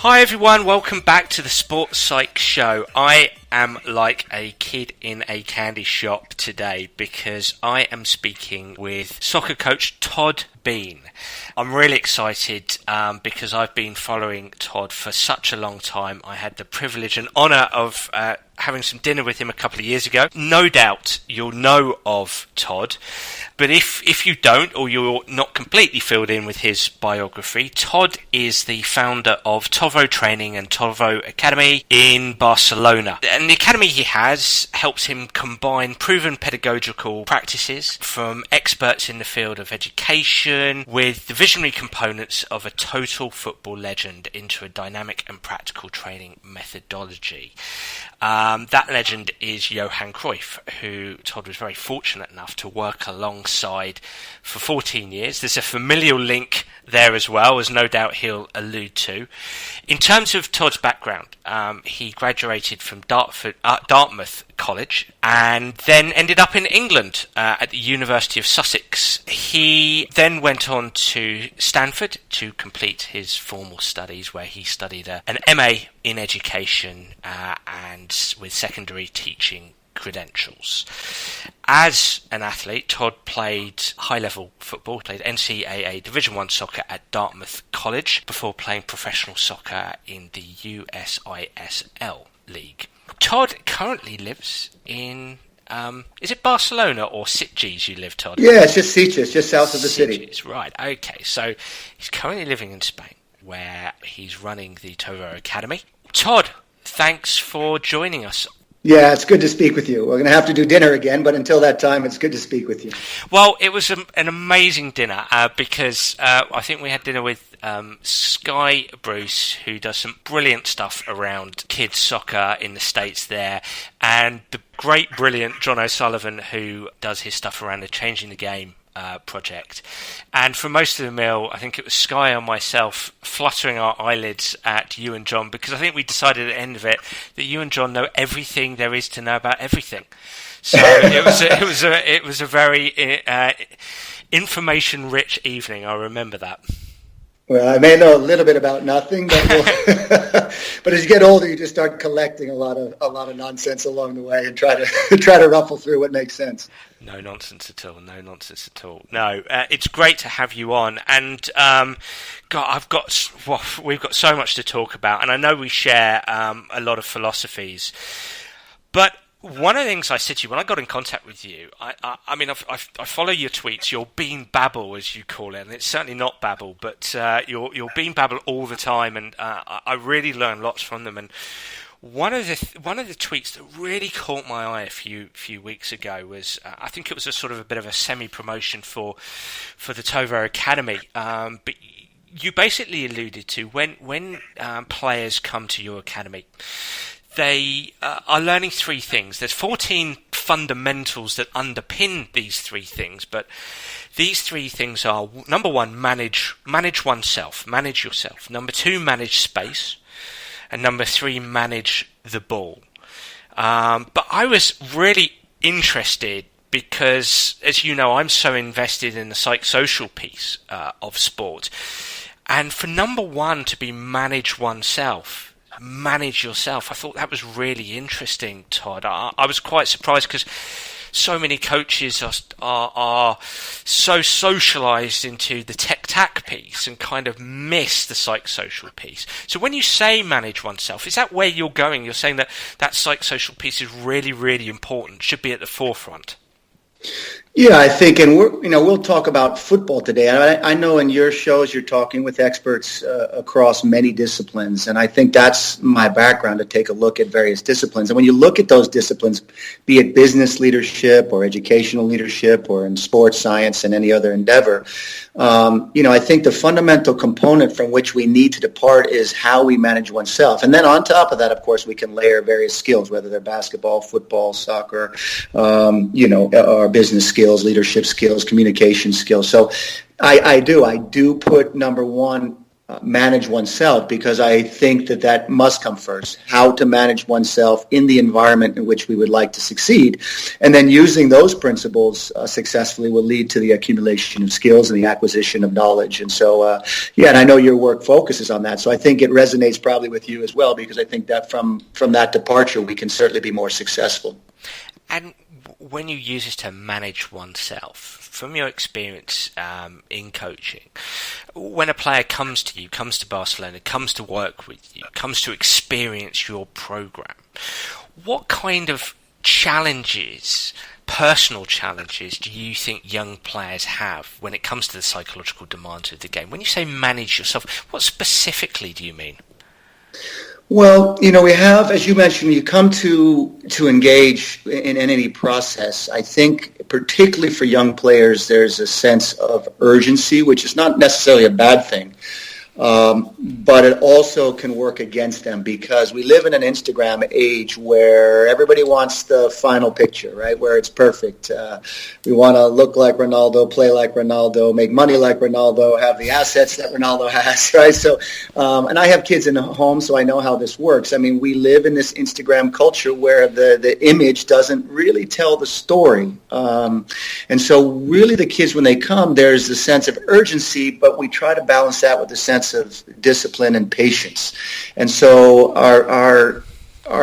Hi everyone, welcome back to the Sports Psych Show. I am like a kid in a candy shop today because I am speaking with soccer coach Todd Beane. I'm really excited because I've been following Todd for such a long time. I had the privilege and honour of having some dinner with him a couple of years ago. No doubt you'll know of Todd, but if you don't, or you're not completely filled in with his biography, Todd is the founder of TOVO Training and TOVO Academy in Barcelona. And the academy he has helps him combine proven pedagogical practices from experts in the field of education with the visionary components of a total football legend into a dynamic and practical training methodology. That legend is Johan Cruyff, who Todd was very fortunate enough to work alongside for 14 years. There's a familial link there as well, as no doubt he'll allude to. In terms of Todd's background, he graduated from Dartmouth College and then ended up in England at the University of Sussex. He then went on to Stanford to complete his formal studies, where he studied an MA in education and with secondary teaching credentials. As an athlete, Todd played high-level football, played NCAA Division I soccer at Dartmouth College before playing professional soccer in the USISL League. Todd currently lives in, is it Barcelona or Sitges you live, Todd? Yeah, it's just Sitges, just south of the city. Right, okay. So he's currently living in Spain, where he's running the TOVO Academy. Todd, thanks for joining us. Yeah, it's good to speak with you. We're going to have to do dinner again, but until that time, it's good to speak with you. Well, it was an amazing dinner because I think we had dinner with Sky Bruce, who does some brilliant stuff around kids soccer in the States there, and the great, brilliant John O'Sullivan, who does his stuff around the Changing the Game project. And for most of the meal, I think it was Sky and myself fluttering our eyelids at you and John, because I think we decided at the end of it that you and John know everything there is to know about everything. So it was a very information-rich evening. I remember that. Well, I may know a little bit about nothing, but but as you get older, you just start collecting a lot of nonsense along the way and try to ruffle through what makes sense. No nonsense at all. No, it's great to have you on, and we've got so much to talk about, and I know we share a lot of philosophies, but one of the things I said to you when I got in contact with you, I follow your tweets, your bean babble as you call it, and it's certainly not babble, but your bean babble all the time, and I really learn lots from them. And one of the tweets that really caught my eye a few weeks ago was I think it was a sort of a bit of a semi-promotion for the TOVO Academy, but you basically alluded to when players come to your academy, they are learning three things. There's 14 fundamentals that underpin these three things, but these three things are, number one, manage oneself, manage yourself. Number two, manage space. And number three, manage the ball. But I was really interested because, as you know, I'm so invested in the psychosocial piece of sport. And for number one to be manage oneself, manage yourself, I thought that was really interesting, Todd. I was quite surprised because so many coaches are so socialised into the tech-tac piece and kind of miss the psychosocial piece. So when you say manage oneself, is that where you're going? You're saying that psychosocial piece is really, really important, should be at the forefront? Yeah, I think, and we'll talk about football today. I know in your shows you're talking with experts across many disciplines, and I think that's my background, to take a look at various disciplines. And when you look at those disciplines, be it business leadership or educational leadership or in sports science and any other endeavor, I think the fundamental component from which we need to depart is how we manage oneself. And then on top of that, of course, we can layer various skills, whether they're basketball, football, soccer, our business skills, leadership skills, communication skills. So I do put number one manage oneself, because I think that must come first. How to manage oneself in the environment in which we would like to succeed. And then using those principles successfully will lead to the accumulation of skills and the acquisition of knowledge. And so, and I know your work focuses on that. So I think it resonates probably with you as well, because I think that from that departure, we can certainly be more successful. And when you use this term, manage oneself, from your experience in coaching, when a player comes to you, comes to Barcelona, comes to work with you, comes to experience your program, what kind of challenges, personal challenges, do you think young players have when it comes to the psychological demands of the game? When you say manage yourself, what specifically do you mean? Well, we have, as you mentioned, you come to engage in any process. I think particularly for young players, there's a sense of urgency, which is not necessarily a bad thing. But it also can work against them, because we live in an Instagram age where everybody wants the final picture, right, where it's perfect. We want to look like Ronaldo, play like Ronaldo, make money like Ronaldo, have the assets that Ronaldo has, right? So, and I have kids in the home, so I know how this works. I mean, we live in this Instagram culture where the image doesn't really tell the story. And so really the kids, when they come, there's a sense of urgency, but we try to balance that with a sense of discipline and patience. And so our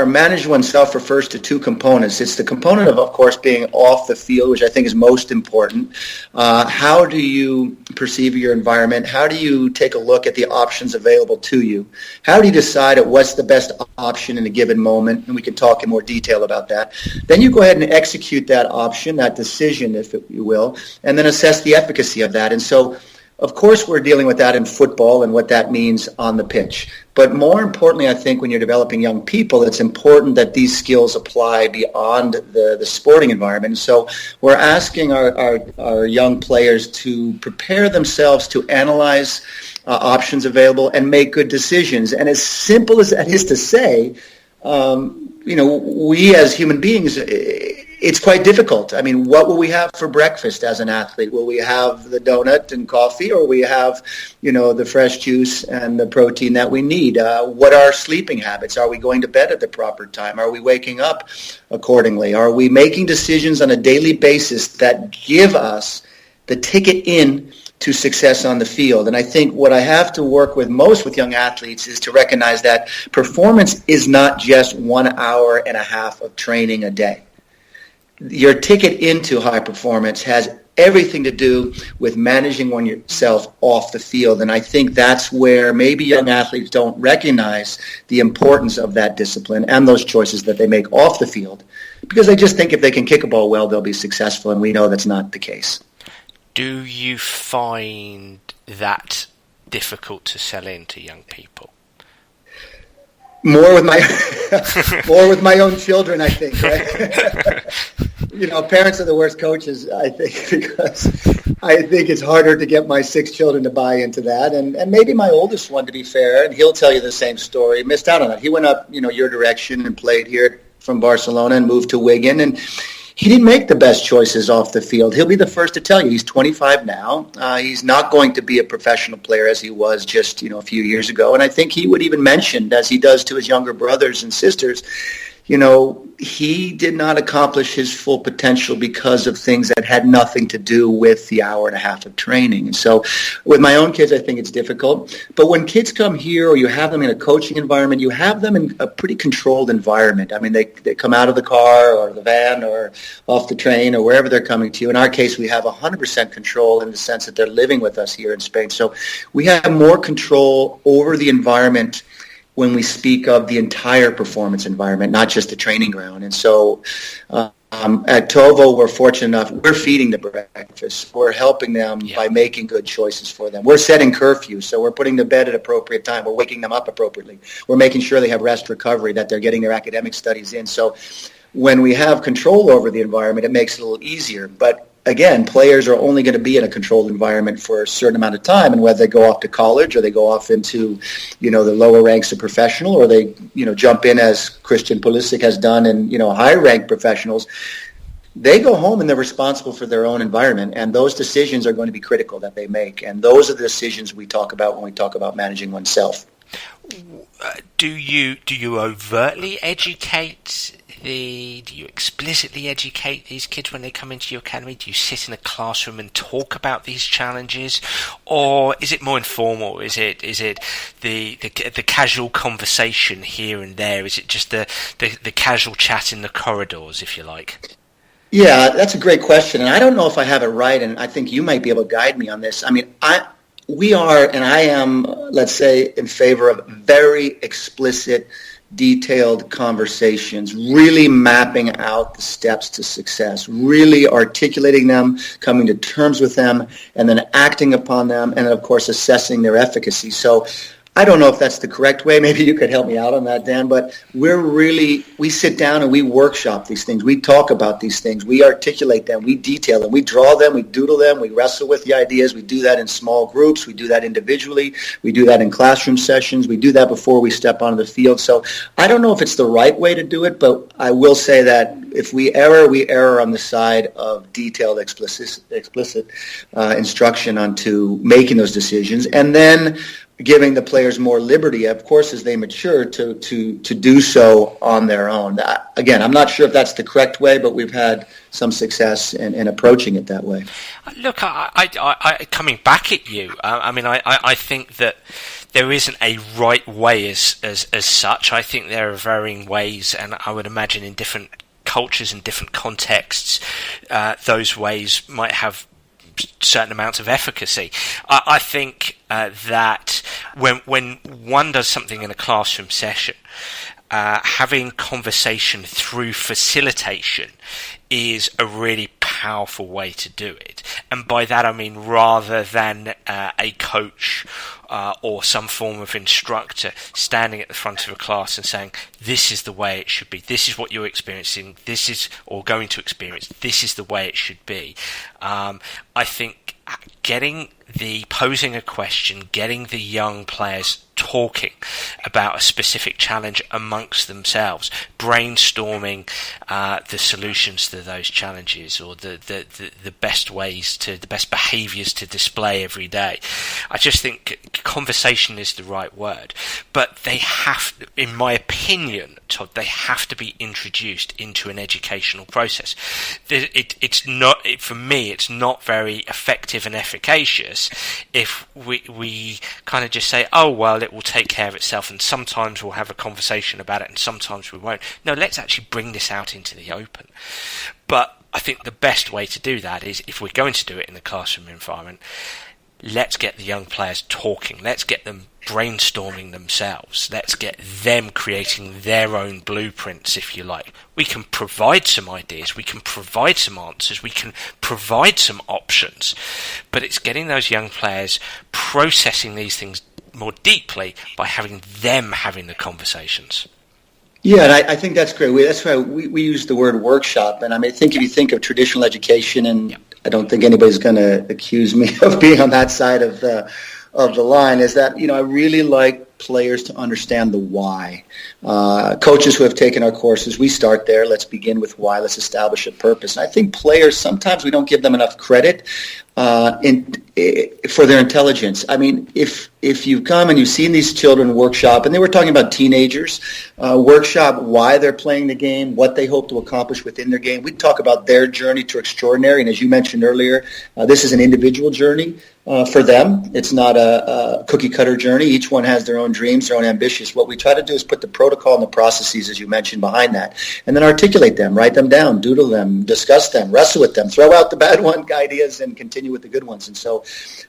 manage oneself refers to two components. It's the component of course, being off the field, which I think is most important. How do you perceive your environment? How do you take a look at the options available to you? How do you decide what's the best option in a given moment? And we can talk in more detail about that. Then you go ahead and execute that option, that decision, if you will, and then assess the efficacy of that. And so, of course, we're dealing with that in football and what that means on the pitch. But more importantly, I think when you're developing young people, it's important that these skills apply beyond the sporting environment. So we're asking our young players to prepare themselves to analyze options available and make good decisions. And as simple as that is to say, we as human beings, it's quite difficult. I mean, what will we have for breakfast as an athlete? Will we have the donut and coffee, or will we have, the fresh juice and the protein that we need? What are our sleeping habits? Are we going to bed at the proper time? Are we waking up accordingly? Are we making decisions on a daily basis that give us the ticket in to success on the field? And I think what I have to work with most with young athletes is to recognize that performance is not just 1 hour and a half of training a day. Your ticket into high performance has everything to do with managing yourself off the field. And I think that's where maybe young athletes don't recognize the importance of that discipline and those choices that they make off the field, because they just think if they can kick a ball well, they'll be successful. And we know that's not the case. Do you find that difficult to sell into young people? More with my own children, I think. Right? Parents are the worst coaches, I think, because I think it's harder to get my 6 children to buy into that, and maybe my oldest one, to be fair, and he'll tell you the same story, missed out on that. He went up, your direction and played here from Barcelona and moved to Wigan, and he didn't make the best choices off the field. He'll be the first to tell you. He's 25 now. He's not going to be a professional player as he was just, a few years ago. And I think he would even mention, as he does to his younger brothers and sisters, he did not accomplish his full potential because of things that had nothing to do with the hour and a half of training. And so with my own kids, I think it's difficult. But when kids come here, or you have them in a coaching environment, you have them in a pretty controlled environment. I mean, they come out of the car or the van or off the train or wherever they're coming to. In our case, we have 100% control in the sense that they're living with us here in Spain. So we have more control over the environment when we speak of the entire performance environment, not just the training ground. And so at TOVO, we're fortunate enough, we're feeding the breakfast. We're helping them by making good choices for them. We're setting curfews, so we're putting them to bed at appropriate time. We're waking them up appropriately. We're making sure they have rest recovery, that they're getting their academic studies in. So when we have control over the environment, it makes it a little easier. But again, players are only going to be in a controlled environment for a certain amount of time, and whether they go off to college or they go off into, the lower ranks of professional, or they, jump in as Christian Pulisic has done, and higher ranked professionals, they go home and they're responsible for their own environment, and those decisions are going to be critical that they make. And those are the decisions we talk about when we talk about managing oneself. Do you overtly educate do you explicitly educate these kids when they come into your academy? Do you sit in a classroom and talk about these challenges, or is it more informal? Is it the casual conversation here and there? Is it just the casual chat in the corridors, if you like? Yeah, that's a great question, and I don't know if I have it right, and I think you might be able to guide me on this. I mean, we are, and I am, let's say, in favor of very explicit, detailed conversations, really mapping out the steps to success, really articulating them, coming to terms with them, and then acting upon them, and then, of course, assessing their efficacy. So I don't know if that's the correct way. Maybe you could help me out on that, Dan, but we sit down and we workshop these things. We talk about these things. We articulate them. We detail them. We draw them. We doodle them. We wrestle with the ideas. We do that in small groups. We do that individually. We do that in classroom sessions. We do that before we step onto the field. So I don't know if it's the right way to do it, but I will say that if we err on the side of detailed, explicit instruction onto making those decisions, and then giving the players more liberty, of course, as they mature, to do so on their own. Again, I'm not sure if that's the correct way, but we've had some success in approaching it that way. Look, I coming back at you, I think that there isn't a right way as such. I think there are varying ways, and I would imagine in different cultures and different contexts, those ways might have certain amounts of efficacy. I think that when one does something in a classroom session, having conversation through facilitation is a really powerful way to do it. And by that I mean rather than a coach or some form of instructor standing at the front of a class and saying, this is the way it should be, this is what you're experiencing, this is, or going to experience, this is the way it should be. I think posing a question, getting the young players talking about a specific challenge amongst themselves, brainstorming the solutions to those challenges, or the best ways the best behaviours to display every day. I just think conversation is the right word, but they have, in my opinion, Todd, they have to be introduced into an educational process. It's not, for me, it's not very effective and efficacious if we kind of just say, oh, well, it will take care of itself, and sometimes we'll have a conversation about it and sometimes we won't. No, let's actually bring this out into the open. But I think the best way to do that is, if we're going to do it in the classroom environment, let's get the young players talking. Let's get them brainstorming themselves. Let's get them creating their own blueprints, if you like. We can provide some ideas. We can provide some answers. We can provide some options. But it's getting those young players processing these things more deeply by having them having the conversations. Yeah, and I think that's great. That's why we use the word workshop. And I mean, if you think of traditional education, and I don't think anybody's going to accuse me of being on that side of the line, is that, I really like players to understand the why. Coaches who have taken our courses, we start there. Let's begin with why. Let's establish a purpose. And I think players, sometimes we don't give them enough credit for their intelligence. I mean, if you've come and you've seen these children workshop, and they were talking about teenagers, workshop why they're playing the game, what they hope to accomplish within their game. We talk about their journey to extraordinary, and as you mentioned earlier, this is an individual journey for them. It's not a cookie-cutter journey. Each one has their own dreams, their own ambitions. What we try to do is put the protocol and the processes, as you mentioned, behind that, and then articulate them, write them down, doodle them, discuss them, wrestle with them, throw out the bad ideas, and continue with the good ones. And so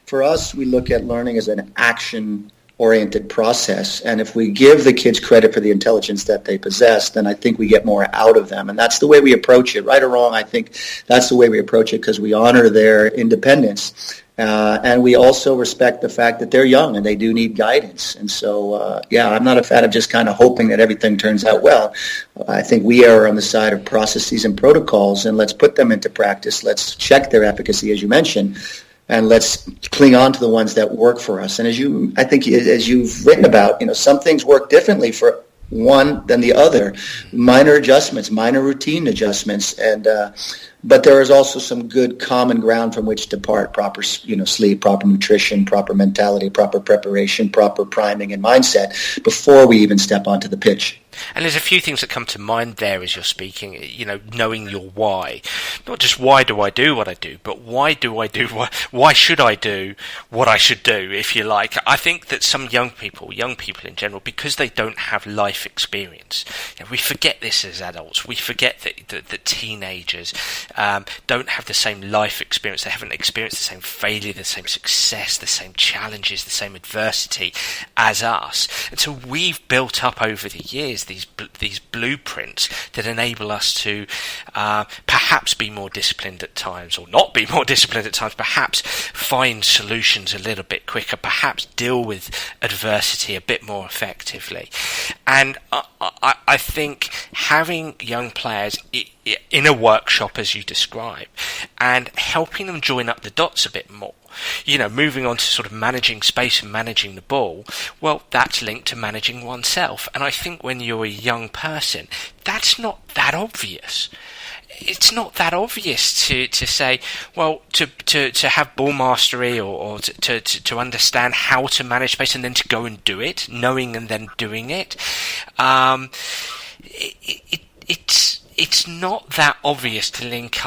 for us, we look at learning as an action-oriented process. And if we give the kids credit for the intelligence that they possess, then I think we get more out of them. And that's the way we approach it. Right or wrong, I think that's the way we approach it, because we honor their independence. And we also respect the fact that they're young and they do need guidance. And so, I'm not a fan of just kind of hoping that everything turns out well. I think we are on the side of processes and protocols, and let's put them into practice. Let's check their efficacy, as you mentioned, and let's cling on to the ones that work for us. And as you've written about, some things work differently for one than the other. Minor adjustments, minor routine adjustments, and but there is also some good common ground from which to part: proper, sleep, proper nutrition, proper mentality, proper preparation, proper priming and mindset before we even step onto the pitch. And there's a few things that come to mind there as you're speaking, knowing your why. Not just why do I do what I do, but why should I do what I should do, if you like. I think that some young people in general, because they don't have life experience, we forget this as adults. We forget that teenagers don't have the same life experience. They haven't experienced the same failure, the same success, the same challenges, the same adversity as us. And so we've built up over the years these blueprints that enable us to perhaps be more disciplined at times, or not be more disciplined at times, perhaps find solutions a little bit quicker, perhaps deal with adversity a bit more effectively. And I think having young players in a workshop, as you describe, and helping them join up the dots a bit more, moving on to sort of managing space and managing the ball, well, that's linked to managing oneself. And I think when you're a young person, that's not that obvious. It's not that obvious to say, well, to have ball mastery or to understand how to manage space and then to go and do it, knowing and then doing it. It's not that obvious to link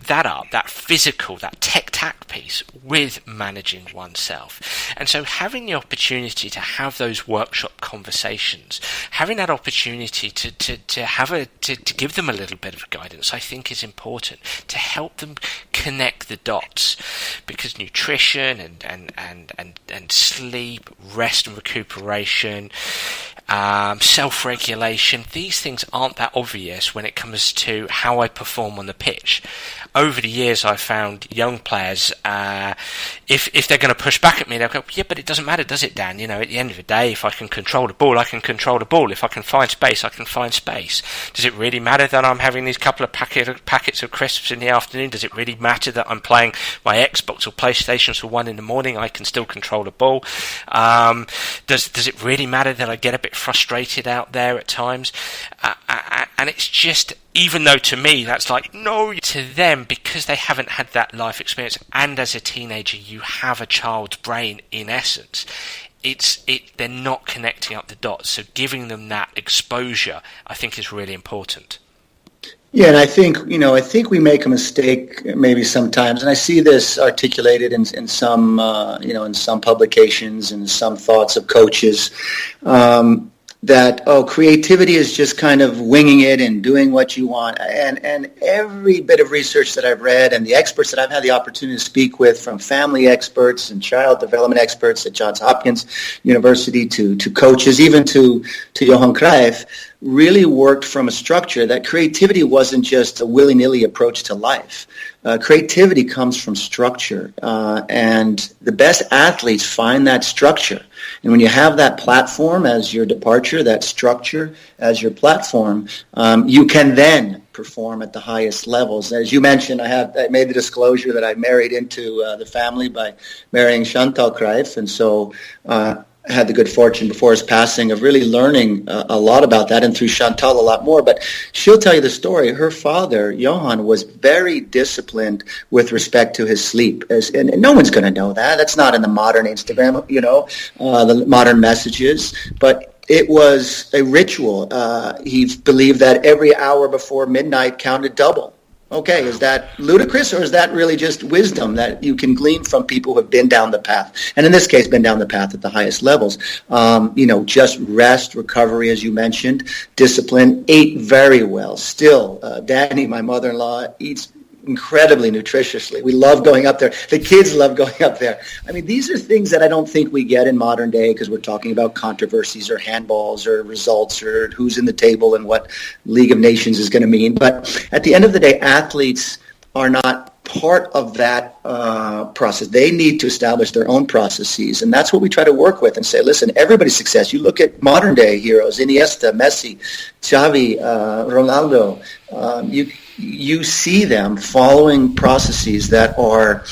that up, that physical, that tech-tac piece with managing oneself. And so having the opportunity to have those workshop conversations, having that opportunity to give them a little bit of guidance, I think is important to help them connect the dots, because nutrition and sleep, rest and recuperation, self-regulation, these things aren't that obvious when it comes to how I perform on the pitch. Over the years, I've found young players, if they're going to push back at me, they'll go, yeah, but it doesn't matter, does it, Dan? At the end of the day, if I can control the ball, I can control the ball. If I can find space, I can find space. Does it really matter that I'm having these couple of packets of crisps in the afternoon? Does it really matter that I'm playing my Xbox or PlayStation till 1 a.m? I can still control the ball. Does it really matter that I get a bit frustrated out there at times? And it's just, even though to me that's like, no, to them, because they haven't had that life experience, and as a teenager you have a child's brain in essence, they're not connecting up the dots. So giving them that exposure, I think, is really important. Yeah, and I think we make a mistake maybe sometimes, and I see this articulated in some in some publications and some thoughts of coaches, that creativity is just kind of winging it and doing what you want. And every bit of research that I've read and the experts that I've had the opportunity to speak with, from family experts and child development experts at Johns Hopkins University to coaches, even to Johan Cruyff, really worked from a structure that creativity wasn't just a willy-nilly approach to life. Creativity comes from structure, and the best athletes find that structure. And when you have that platform as your departure, that structure as your platform, you can then perform at the highest levels. As you mentioned, I made the disclosure that I married into the family by marrying Chantal Cruyff, and so I had the good fortune before his passing of really learning a lot about that, and through Chantal a lot more. But she'll tell you the story. Her father, Johan, was very disciplined with respect to his sleep. And no one's going to know that. That's not in the modern Instagram, the modern messages. But it was a ritual. He believed that every hour before midnight counted double. Okay, is that ludicrous, or is that really just wisdom that you can glean from people who have been down the path? And in this case, been down the path at the highest levels. Just rest, recovery, as you mentioned, discipline, ate very well. Still, Danny, my mother-in-law, eats incredibly nutritiously. We love going up there. The kids love going up there. I mean, these are things that I don't think we get in modern day, because we're talking about controversies or handballs or results or who's in the table and what League of Nations is going to mean. But at the end of the day, athletes are not part of that process. They need to establish their own processes, and that's what we try to work with and say, listen, everybody's success. You look at modern day heroes, Iniesta, Messi, Xavi, Ronaldo, you see them following processes that are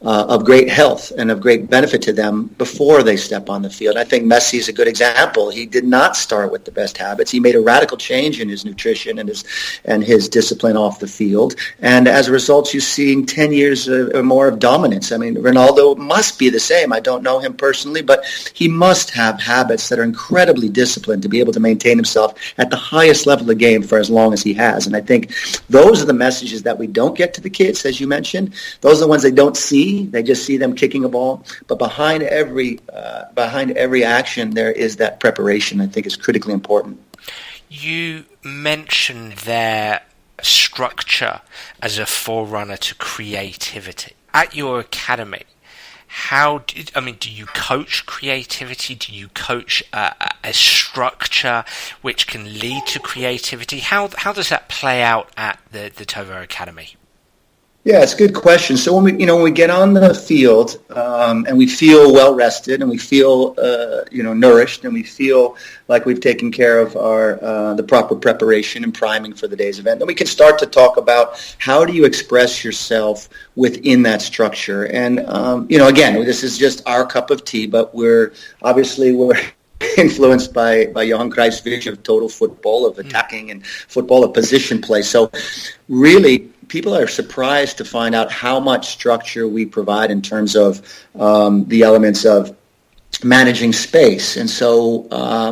of great health and of great benefit to them before they step on the field. I think Messi is a good example. He did not start with the best habits. He made a radical change in his nutrition and his discipline off the field. And as a result, you're seeing 10 years or more of dominance. I mean, Ronaldo must be the same. I don't know him personally, but he must have habits that are incredibly disciplined to be able to maintain himself at the highest level of the game for as long as he has. And I think those are the messages that we don't get to the kids, as you mentioned. Those are the ones they don't see. They just see them kicking a ball. But behind every action, there is that preparation. I think is critically important. You mentioned their structure as a forerunner to creativity. At your academy, do you coach creativity? Do you coach a structure which can lead to creativity? How does that play out at the TOVO Academy? Yeah, it's a good question. So when we get on the field and we feel well rested and we feel nourished and we feel like we've taken care of the proper preparation and priming for the day's event, then we can start to talk about how do you express yourself within that structure. And again, this is just our cup of tea, but we're influenced by Johan Cruyff's vision of total football, of attacking and football, of position play. So really, people are surprised to find out how much structure we provide in terms of the elements of managing space. And so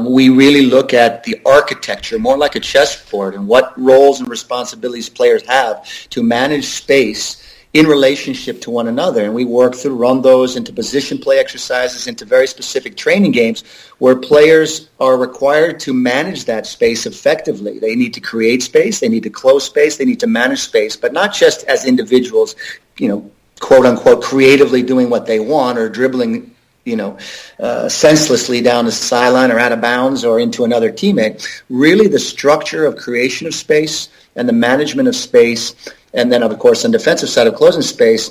we really look at the architecture more like a chessboard and what roles and responsibilities players have to manage space in relationship to one another. And we work through rondos, into position play exercises, into very specific training games where players are required to manage that space effectively. They need to create space, they need to close space, they need to manage space, but not just as individuals, quote unquote, creatively doing what they want or dribbling senselessly down the sideline or out of bounds or into another teammate. Really the structure of creation of space and the management of space, and then, of course, on the defensive side of closing space,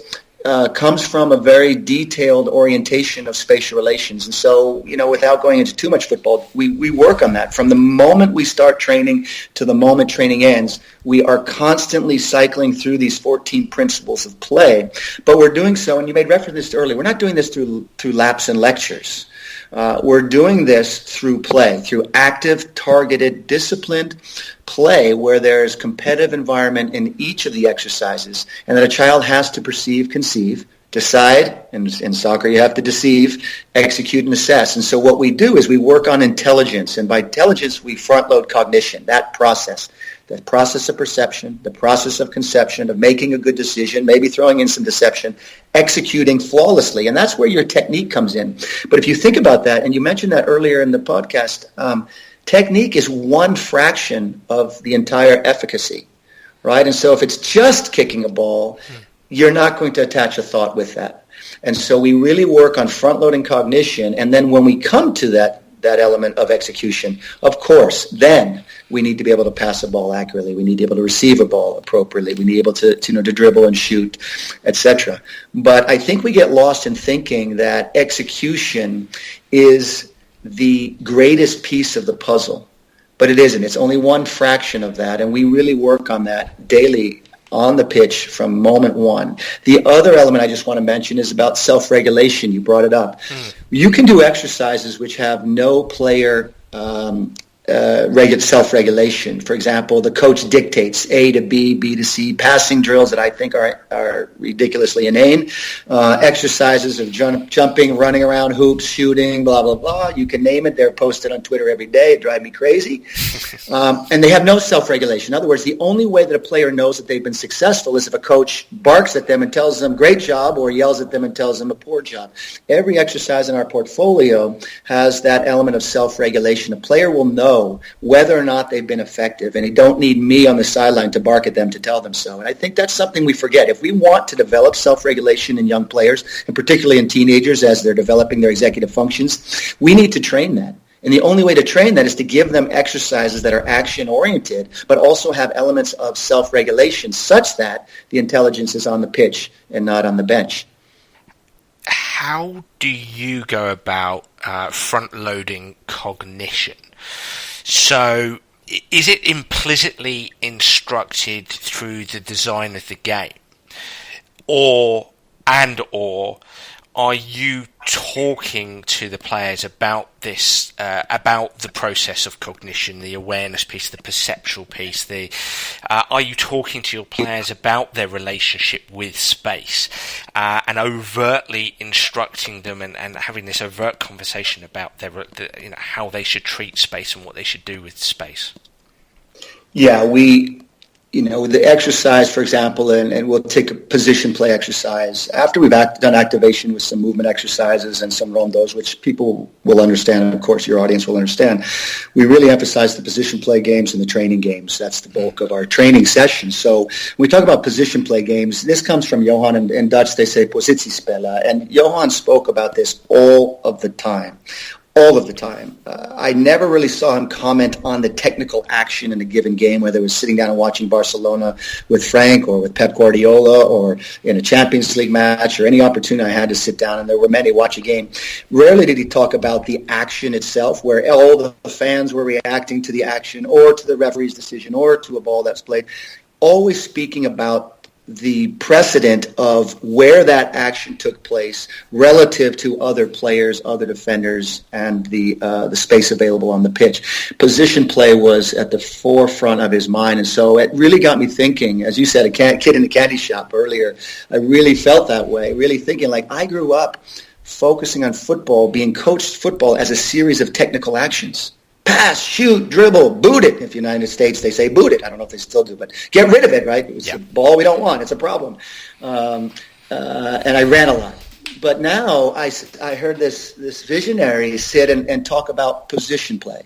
comes from a very detailed orientation of spatial relations. And so, without going into too much football, we work on that. From the moment we start training to the moment training ends, we are constantly cycling through these 14 principles of play. But we're doing so, and you made reference to this earlier, we're not doing this through laps and lectures. We're doing this through play, through active, targeted, disciplined play where there's competitive environment in each of the exercises and that a child has to perceive, conceive, decide, and in soccer you have to deceive, execute, and assess. And so what we do is we work on intelligence, and by intelligence we front-load cognition, that process. The process of perception, the process of conception, of making a good decision, maybe throwing in some deception, executing flawlessly. And that's where your technique comes in. But if you think about that, and you mentioned that earlier in the podcast, technique is one fraction of the entire efficacy, right? And so if it's just kicking a ball, you're not going to attach a thought with that. And so we really work on front-loading cognition. And then when we come to that element of execution, of course, then we need to be able to pass a ball accurately. We need to be able to receive a ball appropriately. We need to be able to dribble and shoot, etc. But I think we get lost in thinking that execution is the greatest piece of the puzzle. But it isn't. It's only one fraction of that, and we really work on that daily on the pitch from moment one. The other element I just want to mention is about self-regulation. You brought it up. You can do exercises which have no player self-regulation. For example, the coach dictates A to B, B to C, passing drills that I think are ridiculously inane, exercises of jumping, running around hoops, shooting, blah, blah, blah. You can name it. They're posted on Twitter every day. It drives me crazy. And they have no self-regulation. In other words, the only way that a player knows that they've been successful is if a coach barks at them and tells them, great job, or yells at them and tells them a poor job. Every exercise in our portfolio has that element of self-regulation. A player will know whether or not they've been effective, and they don't need me on the sideline to bark at them to tell them so. And I think that's something we forget. If we want to develop self-regulation in young players, and particularly in teenagers as they're developing their executive functions, we need to train that. And the only way to train that is to give them exercises that are action-oriented, but also have elements of self-regulation such that the intelligence is on the pitch and not on the bench. How do you go about front-loading cognition? So is it implicitly instructed through the design of the game? Or and or are you talking to the players about this, about the process of cognition, the awareness piece, the perceptual piece? Are you talking to your players about their relationship with space, and overtly instructing them and having this overt conversation about how they should treat space and what they should do with space? Yeah, the exercise, for example, and we'll take a position play exercise. After we've done activation with some movement exercises and some rondos, which people will understand, and of course your audience will understand, we really emphasize the position play games and the training games. That's the bulk of our training sessions. So when we talk about position play games, this comes from Johan. In Dutch, they say positiespellen. And Johan spoke about this all of the time. All of the time. I never really saw him comment on the technical action in a given game, whether it was sitting down and watching Barcelona with Frank or with Pep Guardiola or in a Champions League match or any opportunity I had to sit down, and there were many, watch a game. Rarely did he talk about the action itself, where all the fans were reacting to the action or to the referee's decision or to a ball that's played. Always speaking about the precedent of where that action took place relative to other players, other defenders, and the space available on the pitch. Position play was at the forefront of his mind, and so it really got me thinking. As you said, a kid in the candy shop earlier, I really felt that way, really thinking like I grew up focusing on football, being coached football as a series of technical actions. Pass, shoot, dribble, boot it. If United States, they say boot it. I don't know if they still do, but get rid of it, right? It's a ball we don't want. It's a problem. And I ran a lot. But now I heard this visionary sit and talk about position play.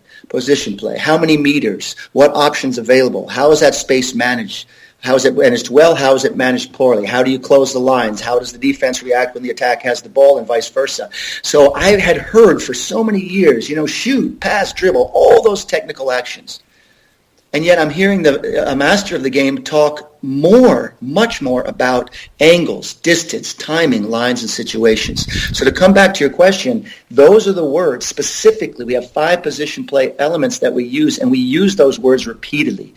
How many meters? What options available? How is that space managed? How is it managed well? How is it managed poorly? How do you close the lines? How does the defense react when the attack has the ball and vice versa? So I had heard for so many years, shoot, pass, dribble, all those technical actions. And yet I'm hearing a master of the game talk much more about angles, distance, timing, lines, and situations. So to come back to your question, those are the words specifically. We have 5 position play elements that we use, and we use those words repeatedly.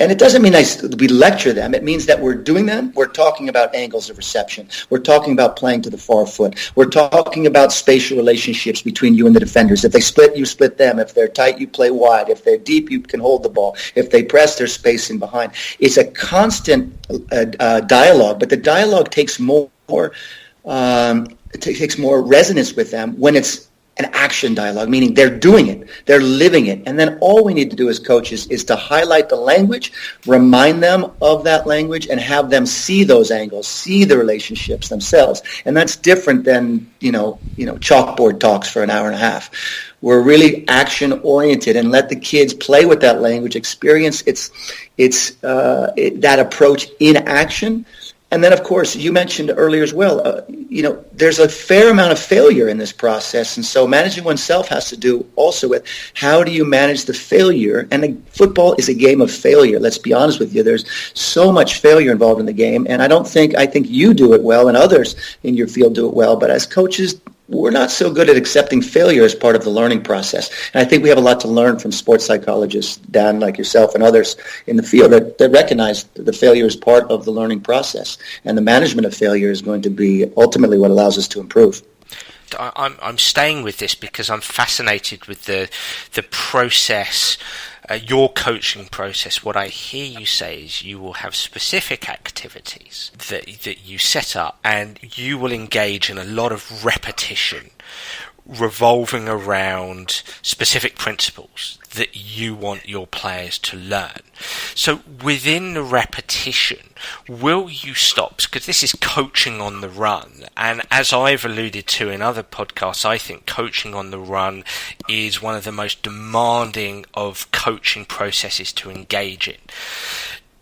And it doesn't mean we lecture them. It means that we're doing them. We're talking about angles of reception. We're talking about playing to the far foot. We're talking about spatial relationships between you and the defenders. If they split, you split them. If they're tight, you play wide. If they're deep, you can hold the ball. If they press, there's space in behind. It's a constant dialogue, but the dialogue takes more resonance with them when it's an action dialogue, meaning they're doing it, they're living it. And then all we need to do as coaches is to highlight the language, remind them of that language, and have them see those angles, see the relationships themselves. And that's different than, chalkboard talks for an hour and a half. We're really action-oriented and let the kids play with that language, experience that approach in action. And then, of course, you mentioned earlier as well, there's a fair amount of failure in this process. And so managing oneself has to do also with how do you manage the failure? And football is a game of failure. Let's be honest with you. There's so much failure involved in the game. And I think you do it well and others in your field do it well. But as coaches, we're not so good at accepting failure as part of the learning process. And I think we have a lot to learn from sports psychologists, Dan, like yourself, and others in the field that recognize the failure is part of the learning process. And the management of failure is going to be ultimately what allows us to improve. I'm staying with this because I'm fascinated with the process, your coaching process. What I hear you say is you will have specific activities that you set up, and you will engage in a lot of repetition revolving around specific principles that you want your players to learn. So within the repetition, will you stop? Because this is coaching on the run. And as I've alluded to in other podcasts, I think coaching on the run is one of the most demanding of coaching processes to engage in.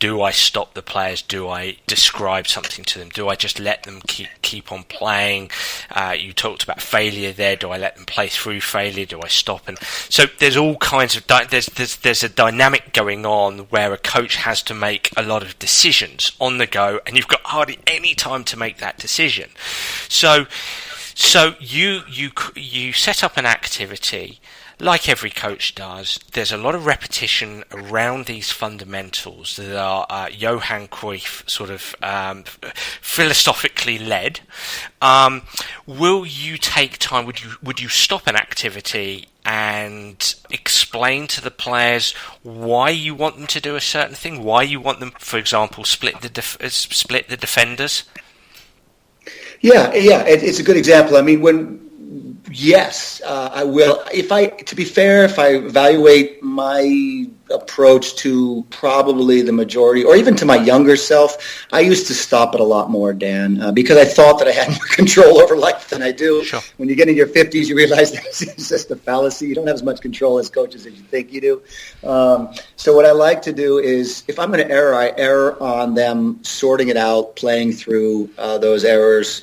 Do I stop the players? Do I describe something to them? Do I just let them keep on playing? You talked about failure there. Do I let them play through failure? Do I stop? And so there's all kinds of there's a dynamic going on where a coach has to make a lot of decisions on the go, and you've got hardly any time to make that decision. So you set up an activity. like every coach does, there's a lot of repetition around these fundamentals that are Johan Cruyff sort of philosophically led. Will you take time? Would you stop an activity and explain to the players why you want them to do a certain thing? Why you want them, for example, split the defenders? Yeah, it's a good example. I mean, yes, I will. To be fair, if I evaluate my approach to probably the majority, or even to my younger self, I used to stop it a lot more, Dan, because I thought that I had more control over life than I do. Sure. When you get in your 50s, you realize it's just a fallacy. You don't have as much control as coaches as you think you do. So what I like to do is, if I'm going to err, I err on them sorting it out, playing through those errors,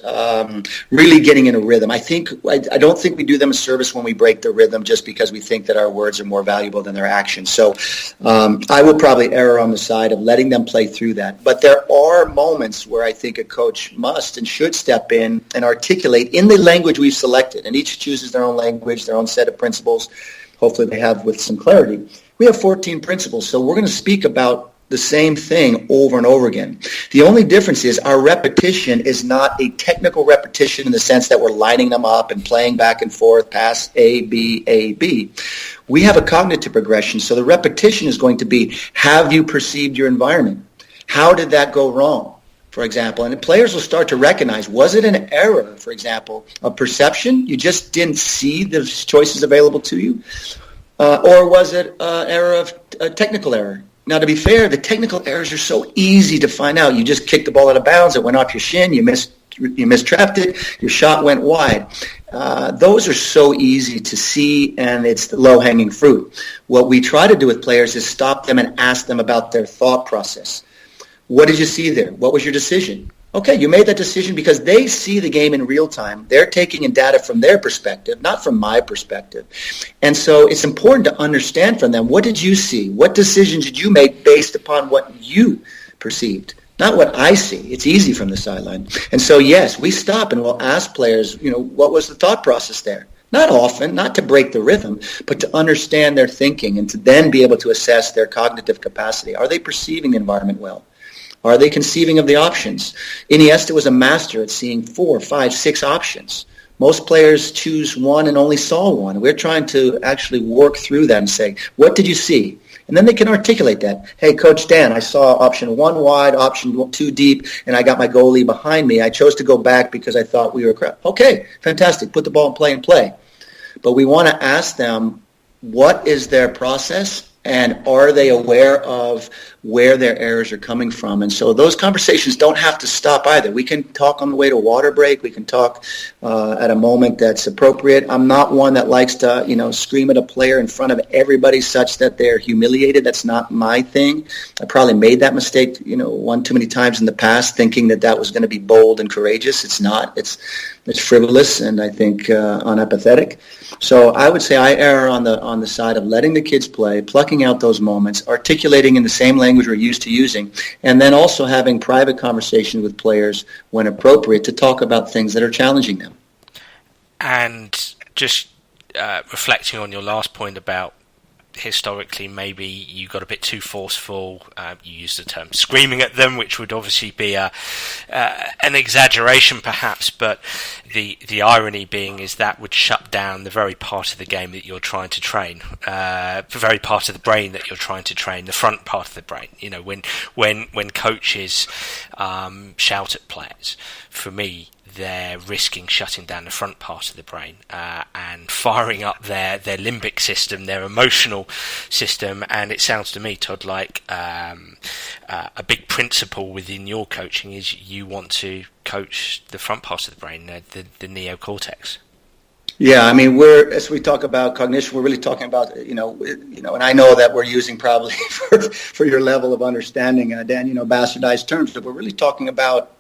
really getting in a rhythm. I don't think we do them a service when we break the rhythm just because we think that our words are more valuable than their actions. So I would probably err on the side of letting them play through that. But there are moments where I think a coach must and should step in and articulate in the language we've selected. And each chooses their own language, their own set of principles. Hopefully they have with some clarity. We have 14 principles, so we're going to speak about the same thing over and over again. The only difference is our repetition is not a technical repetition in the sense that we're lining them up and playing back and forth, pass A, B, A, B. We have a cognitive progression, so the repetition is going to be, have you perceived your environment? How did that go wrong, for example? And the players will start to recognize, was it an error, for example, of perception? You just didn't see the choices available to you? Or was it an error of a technical error? Now, to be fair, the technical errors are so easy to find out. You just kicked the ball out of bounds. It went off your shin. You mistrapped it. Your shot went wide. Those are so easy to see, and it's the low-hanging fruit. What we try to do with players is stop them and ask them about their thought process. What did you see there? What was your decision? Okay, you made that decision because they see the game in real time. They're taking in data from their perspective, not from my perspective. And so it's important to understand from them, what did you see? What decisions did you make based upon what you perceived? Not what I see. It's easy from the sideline. And so, yes, we stop and we'll ask players, what was the thought process there? Not often, not to break the rhythm, but to understand their thinking and to then be able to assess their cognitive capacity. Are they perceiving the environment well? Are they conceiving of the options? Iniesta was a master at seeing 4, 5, 6 options. Most players choose one and only saw one. We're trying to actually work through that and say, what did you see? And then they can articulate that. Hey, Coach Dan, I saw option 1 wide, option 2 deep, and I got my goalie behind me. I chose to go back because I thought we were correct. Okay, fantastic. Put the ball in play and play. But we want to ask them, what is their process? And are they aware of where their errors are coming from? And so those conversations don't have to stop either. We can talk on the way to a water break. We can talk at a moment that's appropriate. I'm not one that likes to, scream at a player in front of everybody such that they're humiliated. That's not my thing. I probably made that mistake, one too many times in the past, thinking that was going to be bold and courageous. It's not. It's frivolous and I think unapathetic. So I would say I err on the side of letting the kids play, plucking out those moments, articulating in the same language we're used to using, and then also having private conversations with players when appropriate to talk about things that are challenging them. And just reflecting on your last point about historically maybe you got a bit too forceful. You used the term screaming at them, which would obviously be an exaggeration perhaps, but the irony being is that would shut down the very part of the game that you're trying to train, the very part of the brain that you're trying to train, the front part of the brain. When coaches shout at players, for me, they're risking shutting down the front part of the brain and firing up their limbic system, their emotional system. And it sounds to me, Todd, like a big principle within your coaching is you want to coach the front part of the brain, the neocortex. Yeah, I mean, as we talk about cognition, we're really talking about, and I know that we're using probably for your level of understanding, Dan, bastardized terms, but we're really talking about,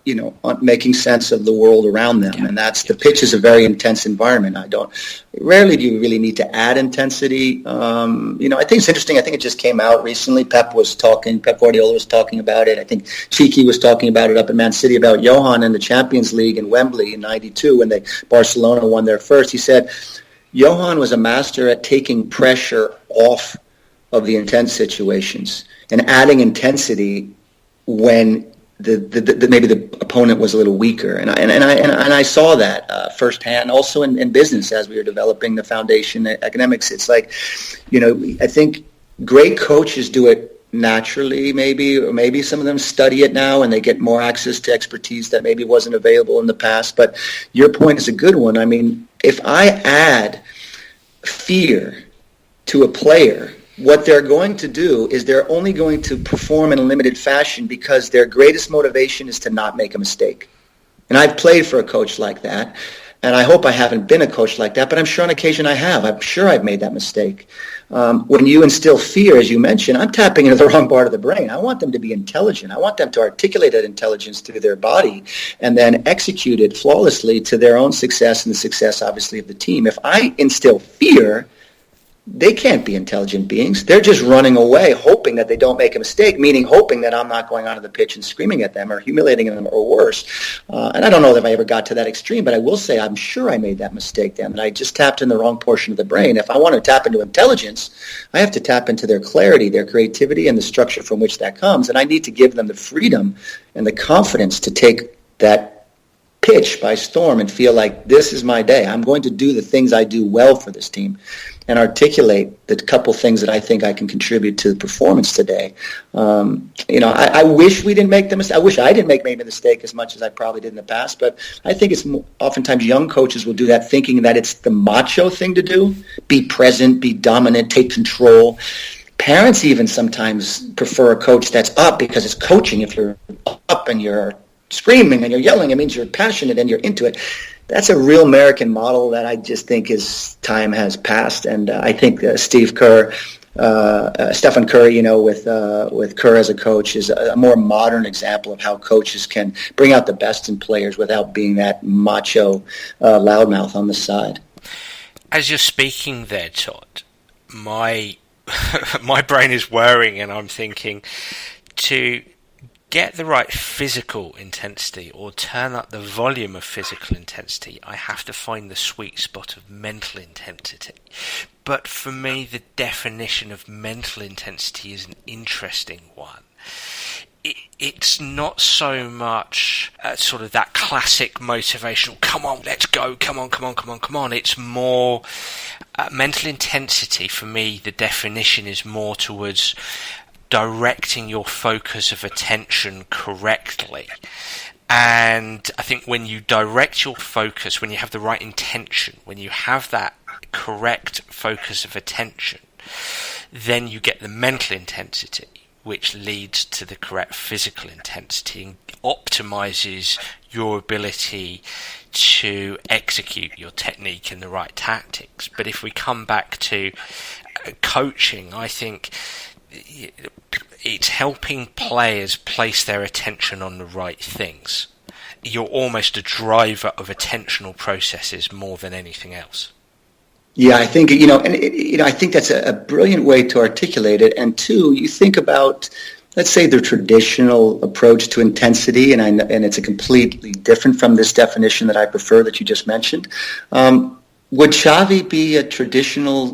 making sense of the world around them. Yeah. And the pitch is a very intense environment. Rarely do you really need to add intensity. I think it's interesting. I think it just came out recently. Pep Guardiola was talking about it. I think Cheeky was talking about it up in Man City about Johan in the Champions League in Wembley in '92 when Barcelona won their first. He said, Johan was a master at taking pressure off of the intense situations and adding intensity when maybe the opponent was a little weaker, and I saw that firsthand. Also in business, as we were developing the foundation academics, it's like, I think great coaches do it naturally, or maybe some of them study it now and they get more access to expertise that maybe wasn't available in the past. But your point is a good one. I mean, if I add fear to a player, what they're going to do is they're only going to perform in a limited fashion because their greatest motivation is to not make a mistake. And I've played for a coach like that, and I hope I haven't been a coach like that, but I'm sure on occasion I have. I'm sure I've made that mistake. When you instill fear, as you mentioned, I'm tapping into the wrong part of the brain. I want them to be intelligent. I want them to articulate that intelligence through their body and then execute it flawlessly to their own success and the success, obviously, of the team. If I instill fear, they can't be intelligent beings. They're just running away, hoping that they don't make a mistake, meaning hoping that I'm not going onto the pitch and screaming at them or humiliating them or worse. And I don't know if I ever got to that extreme, but I will say I'm sure I made that mistake then, and I just tapped in the wrong portion of the brain. If I want to tap into intelligence, I have to tap into their clarity, their creativity, and the structure from which that comes. And I need to give them the freedom and the confidence to take that pitch by storm and feel like this is my day. I'm going to do the things I do well for this team and articulate the couple things that I think I can contribute to the performance today. I wish we didn't make the mistake. I wish I didn't make maybe the mistake as much as I probably did in the past, but I think it's oftentimes young coaches will do that thinking that it's the macho thing to do, be present, be dominant, take control. Parents even sometimes prefer a coach that's up because it's coaching. If you're up and you're screaming and you're yelling, it means you're passionate and you're into it. That's a real American model that I just think time has passed. And I think Stephen Curry, with Kerr as a coach, is a more modern example of how coaches can bring out the best in players without being that macho loudmouth on the side. As you're speaking there, Todd, my brain is whirring, and I'm thinking to get the right physical intensity or turn up the volume of physical intensity, I have to find the sweet spot of mental intensity. But for me, the definition of mental intensity is an interesting one. It's not so much sort of that classic motivational, come on, let's go, come on. It's more mental intensity. For me, the definition is more towards directing your focus of attention correctly. And I think when you direct your focus, when you have the right intention, when you have that correct focus of attention, then you get the mental intensity, which leads to the correct physical intensity and optimizes your ability to execute your technique and the right tactics. But if we come back to coaching, I think it's helping players place their attention on the right things. You're almost a driver of attentional processes more than anything else. Yeah, I think, I think that's a brilliant way to articulate it. And two, you think about, let's say, the traditional approach to intensity, and it's a completely different from this definition that I prefer that you just mentioned. Would Xavi be a traditional,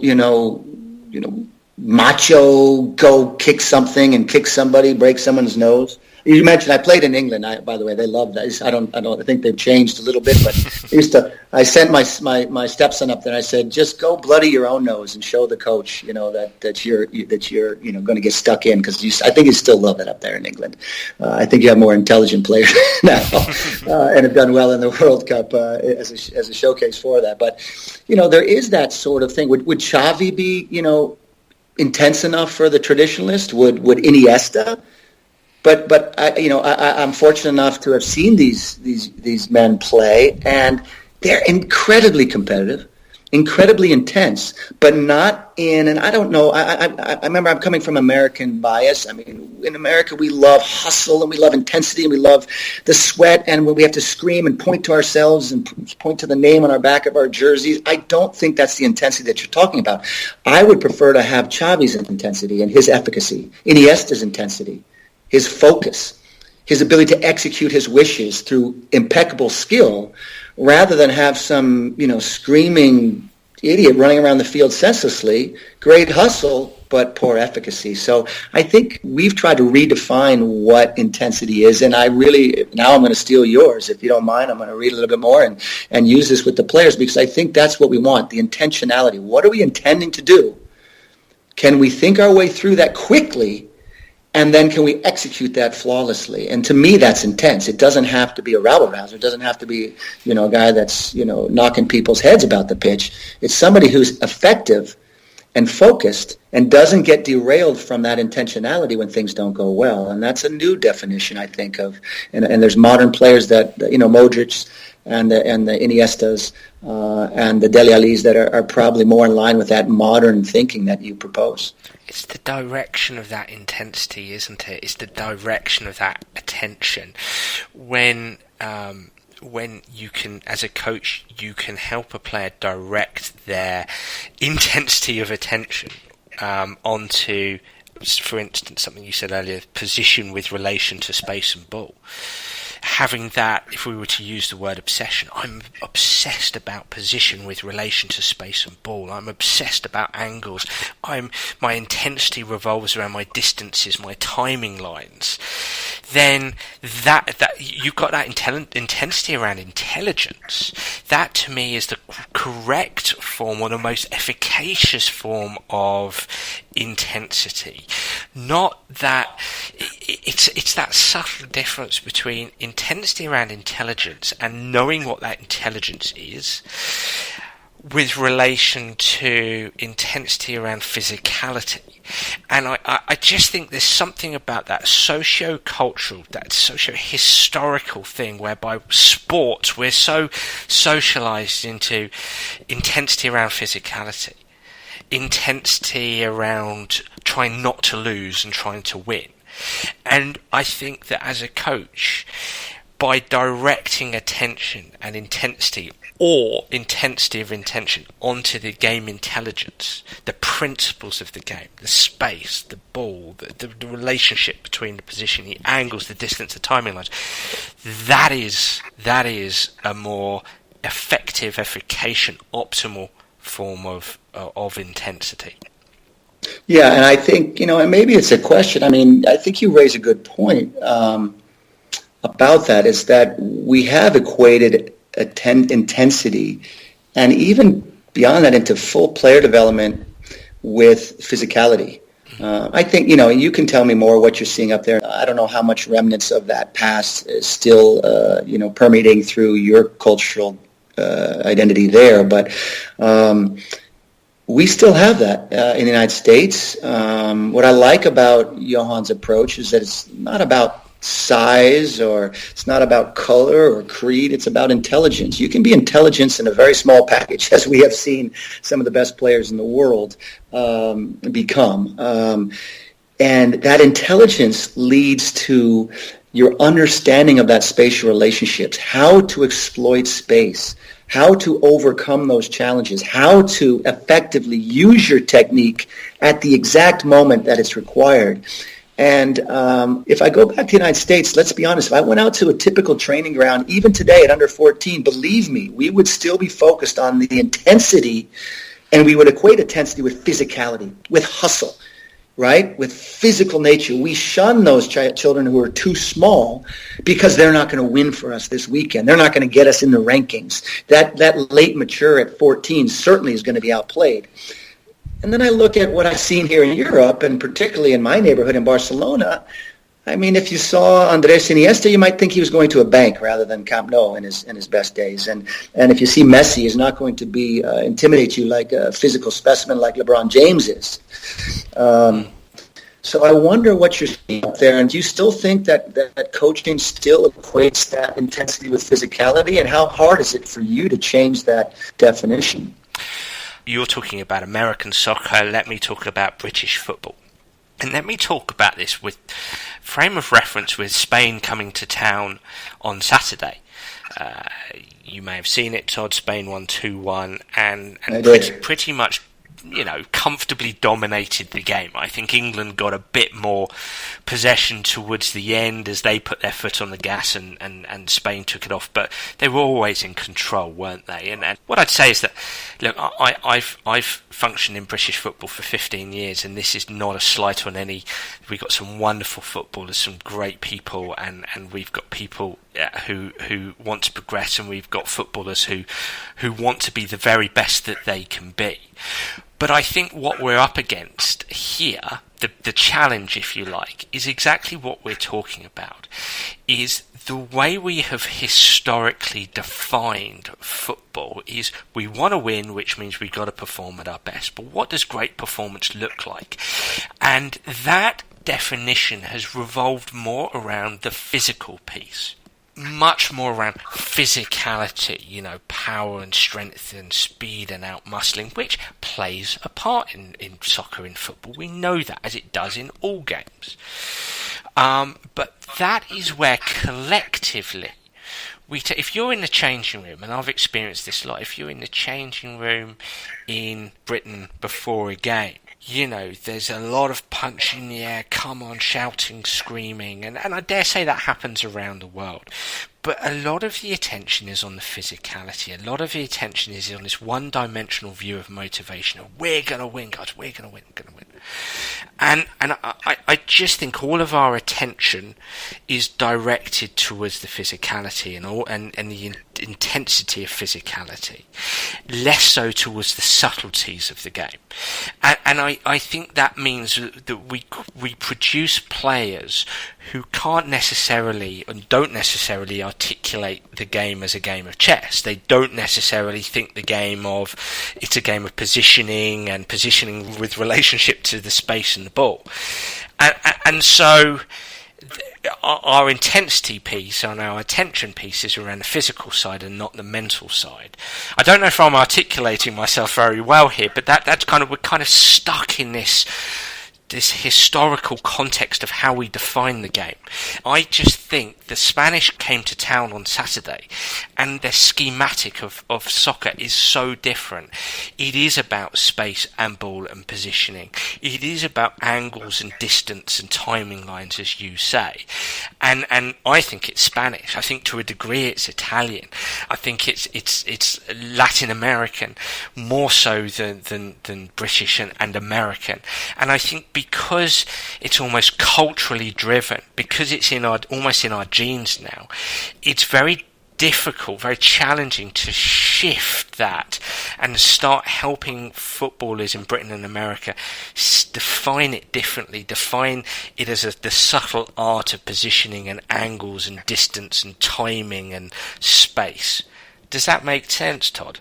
macho, go kick something and kick somebody, break someone's nose? You mentioned I played in England. By the way, they love that. I think they've changed a little bit, but I sent my stepson up there. And I said, just go bloody your own nose and show the coach, that you're going to get stuck in, because I think you still love it up there in England. I think you have more intelligent players now and have done well in the World Cup as a showcase for that. But there is that sort of thing. Would Xavi be intense enough for the traditionalist? Would Iniesta? But I'm fortunate enough to have seen these men play, and they're incredibly competitive, incredibly intense, but not in. And I don't know. I remember I'm coming from American bias. I mean, in America we love hustle and we love intensity and we love the sweat, and when we have to scream and point to ourselves and point to the name on our back of our jerseys. I don't think that's the intensity that you're talking about. I would prefer to have Xavi's intensity and his efficacy, Iniesta's intensity, his focus, his ability to execute his wishes through impeccable skill, rather than have some, screaming, idiot running around the field senselessly. Great hustle, but poor efficacy. So I think we've tried to redefine what intensity is, and now I'm going to steal yours. If you don't mind, I'm going to read a little bit more and use this with the players, because I think that's what we want, the intentionality. What are we intending to do? Can we think our way through that quickly, and then can we execute that flawlessly? And to me, that's intense. It doesn't have to be a rabble-rouser. It doesn't have to be, a guy that's, knocking people's heads about the pitch. It's somebody who's effective and focused and doesn't get derailed from that intentionality when things don't go well. And that's a new definition, I think, of. And there's modern players that, Modric and the Iniestas and the Dele Allis that are probably more in line with that modern thinking that you propose. It's the direction of that intensity, isn't it? It's the direction of that attention. When you can, as a coach, you can help a player direct their intensity of attention onto, for instance, something you said earlier, position with relation to space and ball. Having that, if we were to use the word obsession, I'm obsessed about position with relation to space and ball. I'm obsessed about angles. My intensity revolves around my distances, my timing lines. Then that you've got that intensity around intelligence. That to me is the correct form, or the most efficacious form of intensity. Not that it's that subtle difference between intensity around intelligence and knowing what that intelligence is, with relation to intensity around physicality. And I just think there's something about that socio-cultural, that socio-historical thing whereby sports, we're so socialized into intensity around physicality, intensity around trying not to lose and trying to win. And I think that as a coach, by directing attention and intensity, or intensity of intention, onto the game intelligence, the principles of the game, the space, the ball, the relationship between the position, the angles, the distance, the timing lines, that is a more effective, efficacious, optimal form of intensity. Yeah, and I think, and maybe it's a question. I mean, I think you raise a good point about that, is that we have equated intensity, and even beyond that, into full player development with physicality. I think, you can tell me more what you're seeing up there. I don't know how much remnants of that past is still, permeating through your cultural identity there, but we still have that in the United States. What I like about Johan's approach is that it's not about size, or it's not about color or creed. It's about intelligence. You can be intelligence in a very small package, as we have seen some of the best players in the world become. And that intelligence leads to your understanding of that spatial relationships, how to exploit space, how to overcome those challenges, how to effectively use your technique at the exact moment that it's required. And if I go back to the United States, let's be honest, if I went out to a typical training ground, even today at under 14, believe me, we would still be focused on the intensity, and we would equate intensity with physicality, with hustle, right? With physical nature. We shun those children who are too small because they're not going to win for us this weekend. They're not going to get us in the rankings. That late mature at 14 certainly is going to be outplayed. And then I look at what I've seen here in Europe, and particularly in my neighborhood in Barcelona. I mean, if you saw Andres Iniesta, you might think he was going to a bank rather than Camp Nou in his best days. And if you see Messi, he's not going to be intimidate you like a physical specimen like LeBron James is. So I wonder what you're seeing up there. And do you still think that coaching still equates that intensity with physicality? And how hard is it for you to change that definition? You're talking about American soccer. Let me talk about British football. And let me talk about this with frame of reference with Spain coming to town on Saturday. You may have seen it, Todd. Spain won 2-1 and pretty much comfortably dominated the game. I think England got a bit more possession towards the end as they put their foot on the gas and Spain took it off, but they were always in control, weren't they? And what I'd say is that, look, I've functioned in British football for 15 years, and this is not a slight on any. We've got some wonderful footballers, some great people, and we've got people who want to progress, and we've got footballers who want to be the very best that they can be. But I think what we're up against here, the challenge, if you like, is exactly what we're talking about, is the way we have historically defined football is we want to win, which means we've got to perform at our best. But what does great performance look like? And that definition has revolved more around the physical piece. Much more around physicality, power and strength and speed and out-muscling, which plays a part in soccer, in football. We know that, as it does in all games. But that is where collectively, if you're in the changing room, and I've experienced this a lot, if you're in the changing room in Britain before a game, there's a lot of punch in the air, come on, shouting, screaming, and I dare say that happens around the world. But a lot of the attention is on the physicality. A lot of the attention is on this one-dimensional view of motivation. We're going to win, guys. We're going to win. We're going to win. And I just think all of our attention is directed towards the physicality and the intensity of physicality, less so towards the subtleties of the game. And I think that means that we produce players who can't necessarily and don't necessarily articulate the game as a game of chess. They don't necessarily think it's a game of positioning and positioning with relationship to the space and the ball. And so our intensity piece and our attention piece is around the physical side and not the mental side. I don't know if I'm articulating myself very well here, but we're kind of stuck in this historical context of how we define the game. I just think the Spanish came to town on Saturday, and their schematic of soccer is so different. It is about space and ball and positioning. It is about angles and distance and timing lines, as you say. And I think it's Spanish. I think to a degree it's Italian. I think it's Latin American more so than British and American. And I think because it's almost culturally driven, because it's almost in our genes now, it's very difficult, very challenging to shift that and start helping footballers in Britain and America define it differently, define it as the subtle art of positioning and angles and distance and timing and space. Does that make sense, Todd?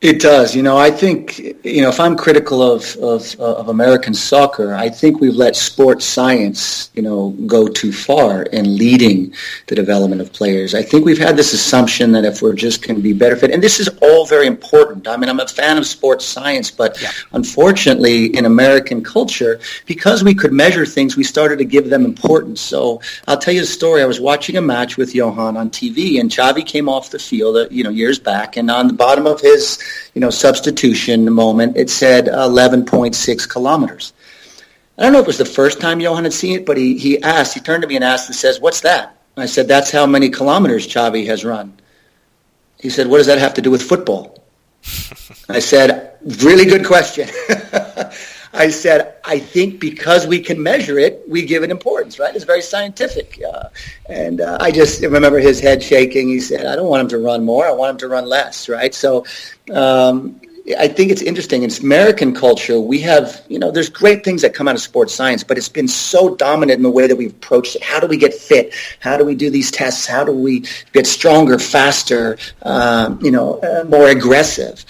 It does. I think, if I'm critical of American soccer, I think we've let sports science, go too far in leading the development of players. I think we've had this assumption that if we're just going to be better fit, and this is all very important. I mean, I'm a fan of sports science, but unfortunately in American culture, because we could measure things, we started to give them importance. So I'll tell you a story. I was watching a match with Johan on TV, and Xavi came off the field, years back, and on the bottom of his substitution moment, it said 11.6 kilometers. I don't know if it was the first time Johan had seen it, but he turned to me and asked and says, "What's that?" And I said, "That's how many kilometers Xavi has run." He said, "What does that have to do with football?" I said, "Really good question." I said, "I think because we can measure it, we give it importance, right? It's very scientific." And I just remember his head shaking. He said, "I don't want him to run more. I want him to run less," right? So I think it's interesting. In American culture, we have, there's great things that come out of sports science, but it's been so dominant in the way that we've approached it. How do we get fit? How do we do these tests? How do we get stronger, faster, more aggressive?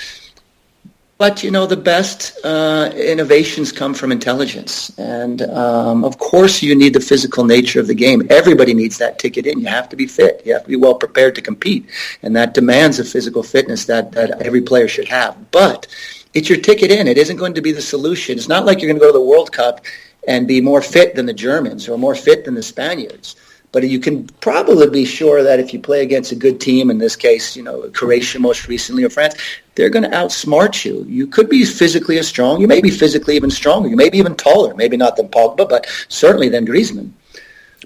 But, the best innovations come from intelligence. And, of course, you need the physical nature of the game. Everybody needs that ticket in. You have to be fit. You have to be well prepared to compete. And that demands a physical fitness that every player should have. But it's your ticket in. It isn't going to be the solution. It's not like you're going to go to the World Cup and be more fit than the Germans or more fit than the Spaniards. But you can probably be sure that if you play against a good team, in this case, Croatia most recently or France, they're going to outsmart you. You could be physically as strong. You may be physically even stronger. You may be even taller. Maybe not than Pogba, but certainly than Griezmann.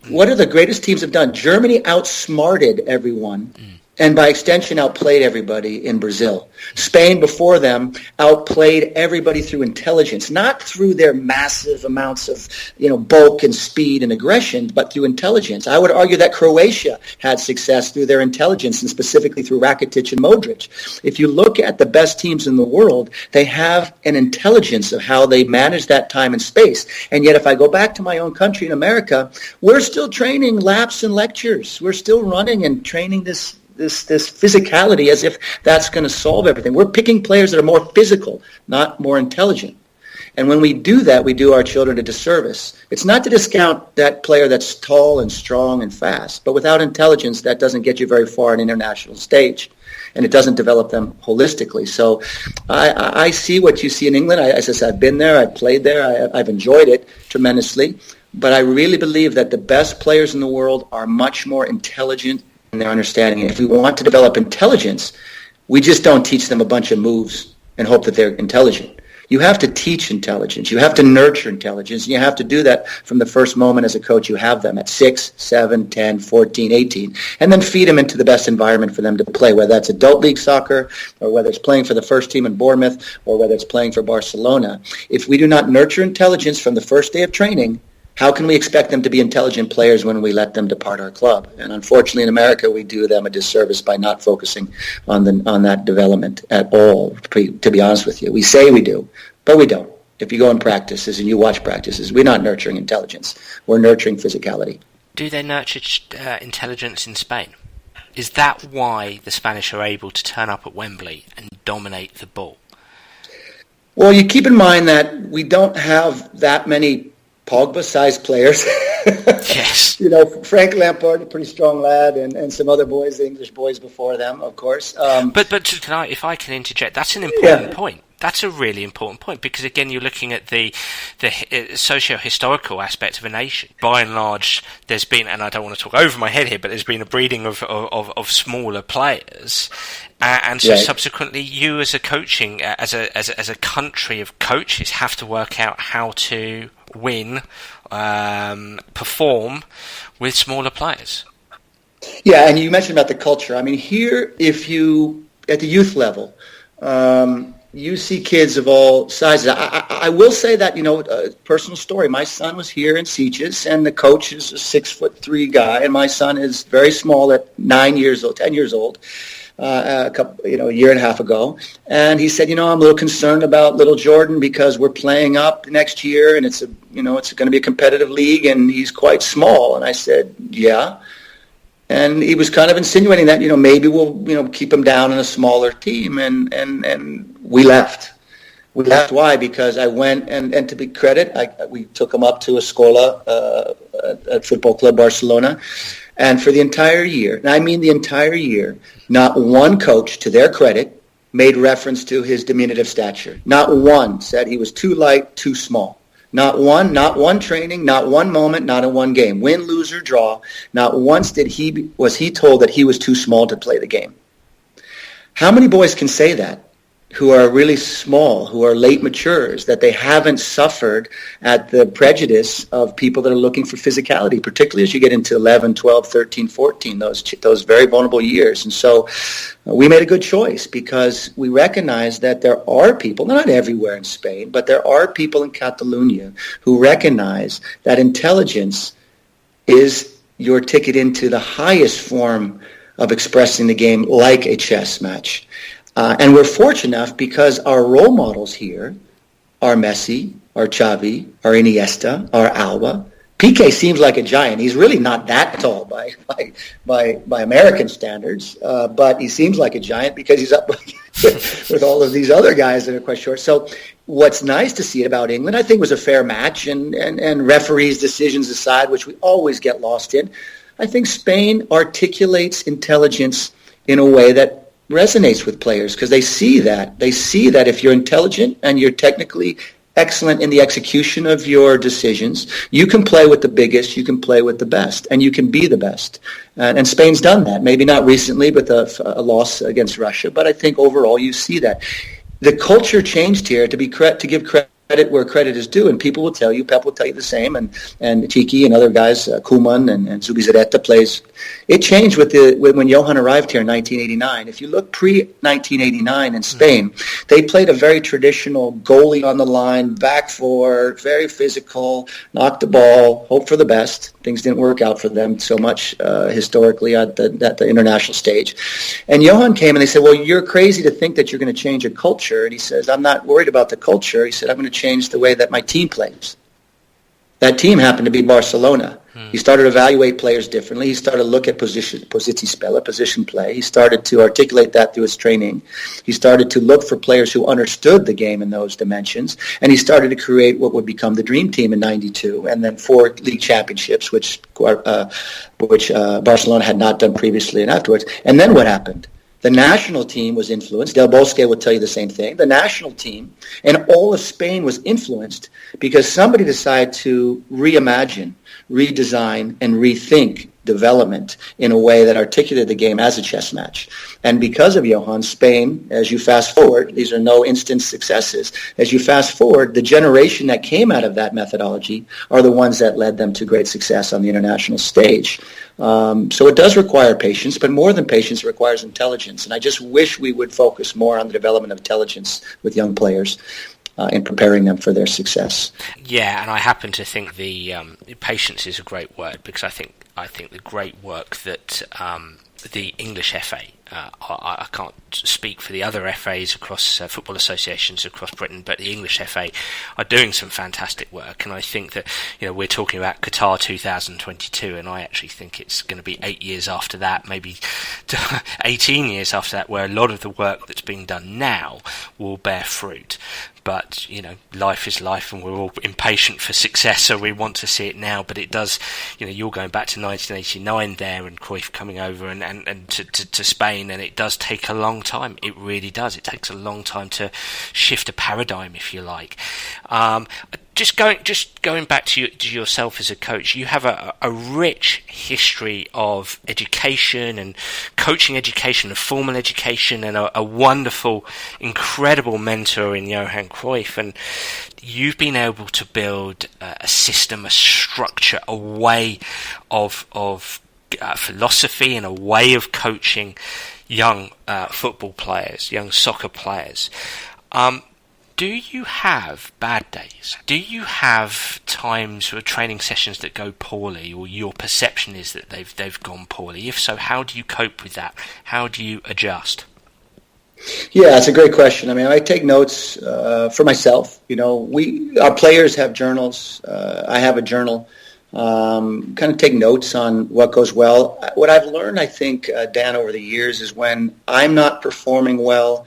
What are the greatest teams have done? Germany outsmarted everyone. And by extension, outplayed everybody in Brazil. Spain, before them, outplayed everybody through intelligence, not through their massive amounts of, bulk and speed and aggression, but through intelligence. I would argue that Croatia had success through their intelligence, and specifically through Rakitic and Modric. If you look at the best teams in the world, they have an intelligence of how they manage that time and space. And yet, if I go back to my own country in America, we're still training laps and lectures. We're still running and training this physicality as if that's going to solve everything. We're picking players that are more physical, not more intelligent. And when we do that, we do our children a disservice. It's not to discount that player that's tall and strong and fast, but without intelligence, that doesn't get you very far on an international stage, and it doesn't develop them holistically. So I see what you see in England. As I said, I've been there, I've played there, I've enjoyed it tremendously, but I really believe that the best players in the world are much more intelligent in their understanding. If we want to develop intelligence, we just don't teach them a bunch of moves and hope that they're intelligent. You have to teach intelligence. You have to nurture intelligence. And you have to do that from the first moment as a coach you have them at 6, 7, 10, 14, 18, and then feed them into the best environment for them to play, whether that's adult league soccer or whether it's playing for the first team in Bournemouth or whether it's playing for Barcelona. If we do not nurture intelligence from the first day of training, how can we expect them to be intelligent players when we let them depart our club? And unfortunately, in America, we do them a disservice by not focusing on that development at all, to be honest with you. We say we do, but we don't. If you go in practices and you watch practices, we're not nurturing intelligence. We're nurturing physicality. Do they nurture intelligence in Spain? Is that why the Spanish are able to turn up at Wembley and dominate the ball? Well, you keep in mind that we don't have that many Pogba-sized players. Yes. Frank Lampard, a pretty strong lad, and some other boys, the English boys before them, of course. But if I can interject, that's an important point. That's a really important point because, again, you're looking at the socio-historical aspect of a nation. By and large, there's been, and I don't want to talk over my head here, but there's been a breeding of smaller players. And so subsequently, you as a coaching, as a country of coaches, have to work out how to win, perform with smaller players. Yeah, and you mentioned about the culture. I mean, here, if you, at the youth level, you see kids of all sizes. I will say that, a personal story. My son was here in Sitges, and the coach is a 6'3" guy, and my son is very small at 10 years old. A year and a half ago, and he said, I'm a little concerned about little Jordan because we're playing up next year, and it's going to be a competitive league, and he's quite small. And I said, yeah. And he was kind of insinuating that, maybe we'll, keep him down in a smaller team, and we left. We left. Why? Because I went, and to be credit, we took him up to Escola at Football Club Barcelona. And for the entire year, and I mean the entire year, not one coach, to their credit, made reference to his diminutive stature. Not one said he was too light, too small. Not one training, not one moment, not in one game. Win, lose, or draw, not once was he told that he was too small to play the game. How many boys can say that, who are really small, who are late matures, that they haven't suffered at the prejudice of people that are looking for physicality, particularly as you get into 11, 12, 13, 14, those very vulnerable years. And so we made a good choice because we recognize that there are people, not everywhere in Spain, but there are people in Catalonia who recognize that intelligence is your ticket into the highest form of expressing the game, like a chess match. And we're fortunate enough because our role models here are Messi, are Xavi, are Iniesta, are Alba. Piqué seems like a giant. He's really not that tall by American standards, but he seems like a giant because he's up with all of these other guys that are quite short. So what's nice to see about England, I think, was a fair match, and referees' decisions aside, which we always get lost in, I think Spain articulates intelligence in a way that resonates with players because they see that if you're intelligent and you're technically excellent in the execution of your decisions, you can play with the biggest, you can play with the best, and you can be the best. And Spain's done that. Maybe not recently with a loss against Russia, but I think overall you see that. The culture changed here to give credit where credit is due, and people will tell you, Pep will tell you the same, and Tiki and other guys, Koeman and Zubizarreta plays. It changed when Johan arrived here in 1989. If you look pre-1989 in Spain, they played a very traditional goalie on the line, back four, very physical, knock the ball, hope for the best. Things didn't work out for them so much historically at the international stage. And Johan came and they said, well, you're crazy to think that you're going to change a culture. And he says, I'm not worried about the culture. He said, I'm going to change the way that my team plays. That team happened to be Barcelona. He started to evaluate players differently. He started to look at position play. He started to articulate that through his training. He started to look for players who understood the game in those dimensions. And he started to create what would become the Dream Team in '92, and then 4 league championships, which Barcelona had not done previously and afterwards. And then what happened? The national team was influenced. Del Bosque will tell you the same thing. The national team and all of Spain was influenced because somebody decided to reimagine, redesign, and rethink development in a way that articulated the game as a chess match. And because of Johan, Spain, as you fast forward, these are no instant successes, as you fast forward, the generation that came out of that methodology are the ones that led them to great success on the international stage. So it does require patience, but more than patience, it requires intelligence. And I just wish we would focus more on the development of intelligence with young players in preparing them for their success. Yeah, and I happen to think the patience is a great word, because I think the great work that the English FA, I can't speak for the other FAs across football associations across Britain, but the English FA are doing some fantastic work. And I think that, we're talking about Qatar 2022, and I actually think it's going to be 8 years after that, maybe 18 years after that, where a lot of the work that's being done now will bear fruit. But, life is life, and we're all impatient for success, so we want to see it now. But it does, you're going back to 1989 there, and Cruyff coming over and to Spain, and it does take a long time. It really does. It takes a long time to shift a paradigm, if you like. Just going back to yourself as a coach, you have a rich history of education and coaching education and formal education, and a wonderful, incredible mentor in Johan Cruyff. And you've been able to build a system, a structure, a way of philosophy, and a way of coaching young football players, young soccer players. Do you have bad days? Do you have times or training sessions that go poorly, or your perception is that they've gone poorly? If so, how do you cope with that? How do you adjust? Yeah, that's a great question. I mean, I take notes for myself. Our players have journals. I have a journal. Kind of take notes on what goes well. What I've learned, I think, Dan, over the years is when I'm not performing well,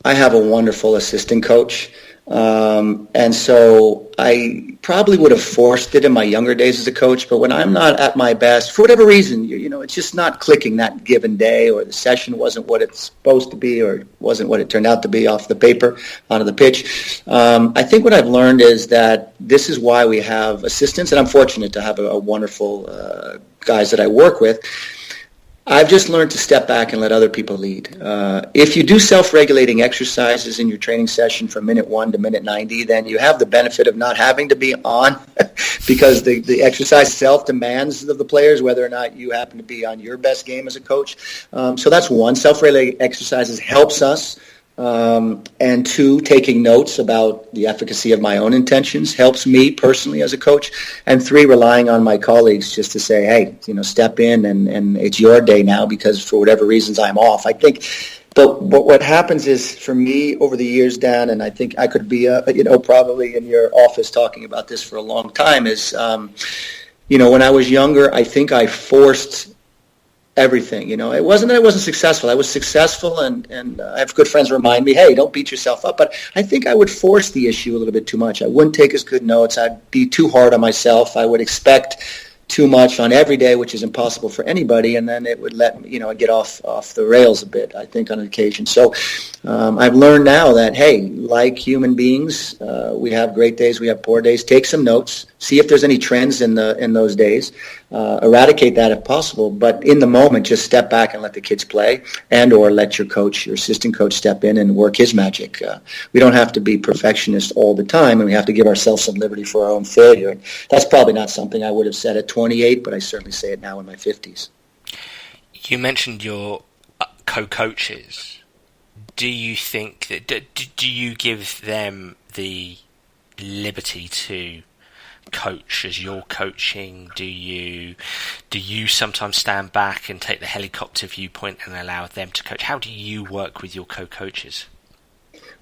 I have a wonderful assistant coach. And so I probably would have forced it in my younger days as a coach, but when I'm not at my best, for whatever reason, it's just not clicking that given day, or the session wasn't what it's supposed to be, or wasn't what it turned out to be off the paper, onto the pitch. I think what I've learned is that this is why we have assistants, and I'm fortunate to have a wonderful guys that I work with. I've just learned to step back and let other people lead. If you do self-regulating exercises in your training session from minute 1 to minute 90, then you have the benefit of not having to be on because the exercise itself demands of the players whether or not you happen to be on your best game as a coach. So that's one. Self-regulating exercises helps us. And 2, taking notes about the efficacy of my own intentions helps me personally as a coach. And 3, relying on my colleagues just to say, hey, step in and it's your day now because for whatever reasons I'm off. I think, but what happens is for me over the years, Dan, and I think I could be, probably in your office talking about this for a long time is, when I was younger, I think I forced everything. It wasn't that I wasn't successful. I was successful, and I have good friends remind me, hey, don't beat yourself up. But I think I would force the issue a little bit too much. I wouldn't take as good notes. I'd be too hard on myself. I would expect too much on every day, which is impossible for anybody, and then it would let me, get off the rails a bit, I think, on occasion. So I've learned now that, hey, like human beings. We have great days, we have poor days. Take some notes. See if there's any trends in those days. Eradicate that if possible. But in the moment, just step back and let the kids play, and or let your coach, your assistant coach, step in and work his magic. We don't have to be perfectionists all the time, and we have to give ourselves some liberty for our own failure. That's probably not something I would have said at 28, but I certainly say it now in my 50s. You mentioned your co-coaches. Do you think that do you give them the liberty to coach as you're coaching? Do you sometimes stand back and take the helicopter viewpoint and allow them to coach? How do you work with your co-coaches?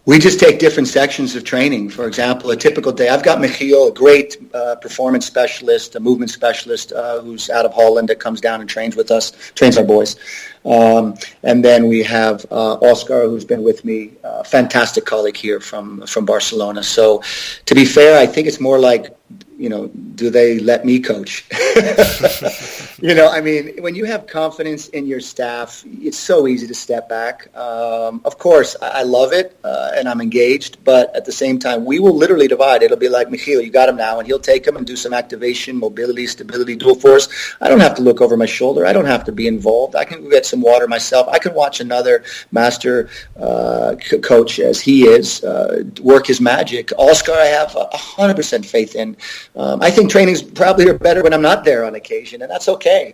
We just take different sections of training. For example, a typical day, I've got Michiel, a great performance specialist, a movement specialist who's out of Holland that comes down and trains with us, trains our boys. And then we have Oscar, who's been with me, a fantastic colleague here from Barcelona. So to be fair, I think it's more like, do they let me coach? When you have confidence in your staff, it's so easy to step back. Of course, I love it, and I'm engaged, but at the same time, we will literally divide. It'll be like, Michiel, you got him now, and he'll take him and do some activation, mobility, stability, dual force. I don't have to look over my shoulder. I don't have to be involved. I can go get some water myself. I can watch another master coach, as he is, work his magic. Oscar, I have 100% faith in. I think trainings probably are better when I'm not there on occasion, and that's okay.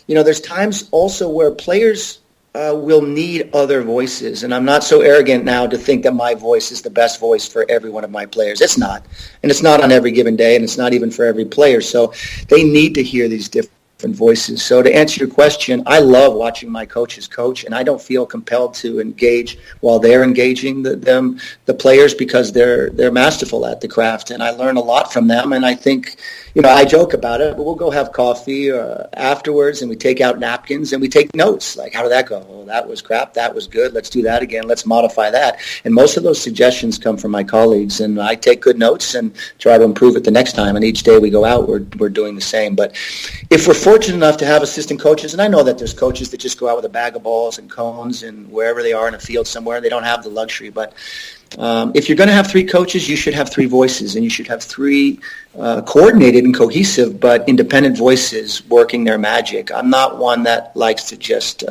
There's times also where players will need other voices, and I'm not so arrogant now to think that my voice is the best voice for every one of my players. It's not, and it's not on every given day, and it's not even for every player. So they need to hear these different voices. So to answer your question, I love watching my coaches coach, and I don't feel compelled to engage while they're engaging the players, because they're masterful at the craft, and I learn a lot from them. And I think, I joke about it, but we'll go have coffee afterwards, and we take out napkins and we take notes. Like, how did that go? Oh, that was crap. That was good. Let's do that again. Let's modify that. And most of those suggestions come from my colleagues, and I take good notes and try to improve it the next time. And each day we go out, we're doing the same. But if we're fortunate enough to have assistant coaches, and I know that there's coaches that just go out with a bag of balls and cones and wherever they are in a field somewhere, they don't have the luxury. But if you're going to have three coaches, you should have three voices, and you should have three coordinated and cohesive but independent voices working their magic. I'm not one that likes to just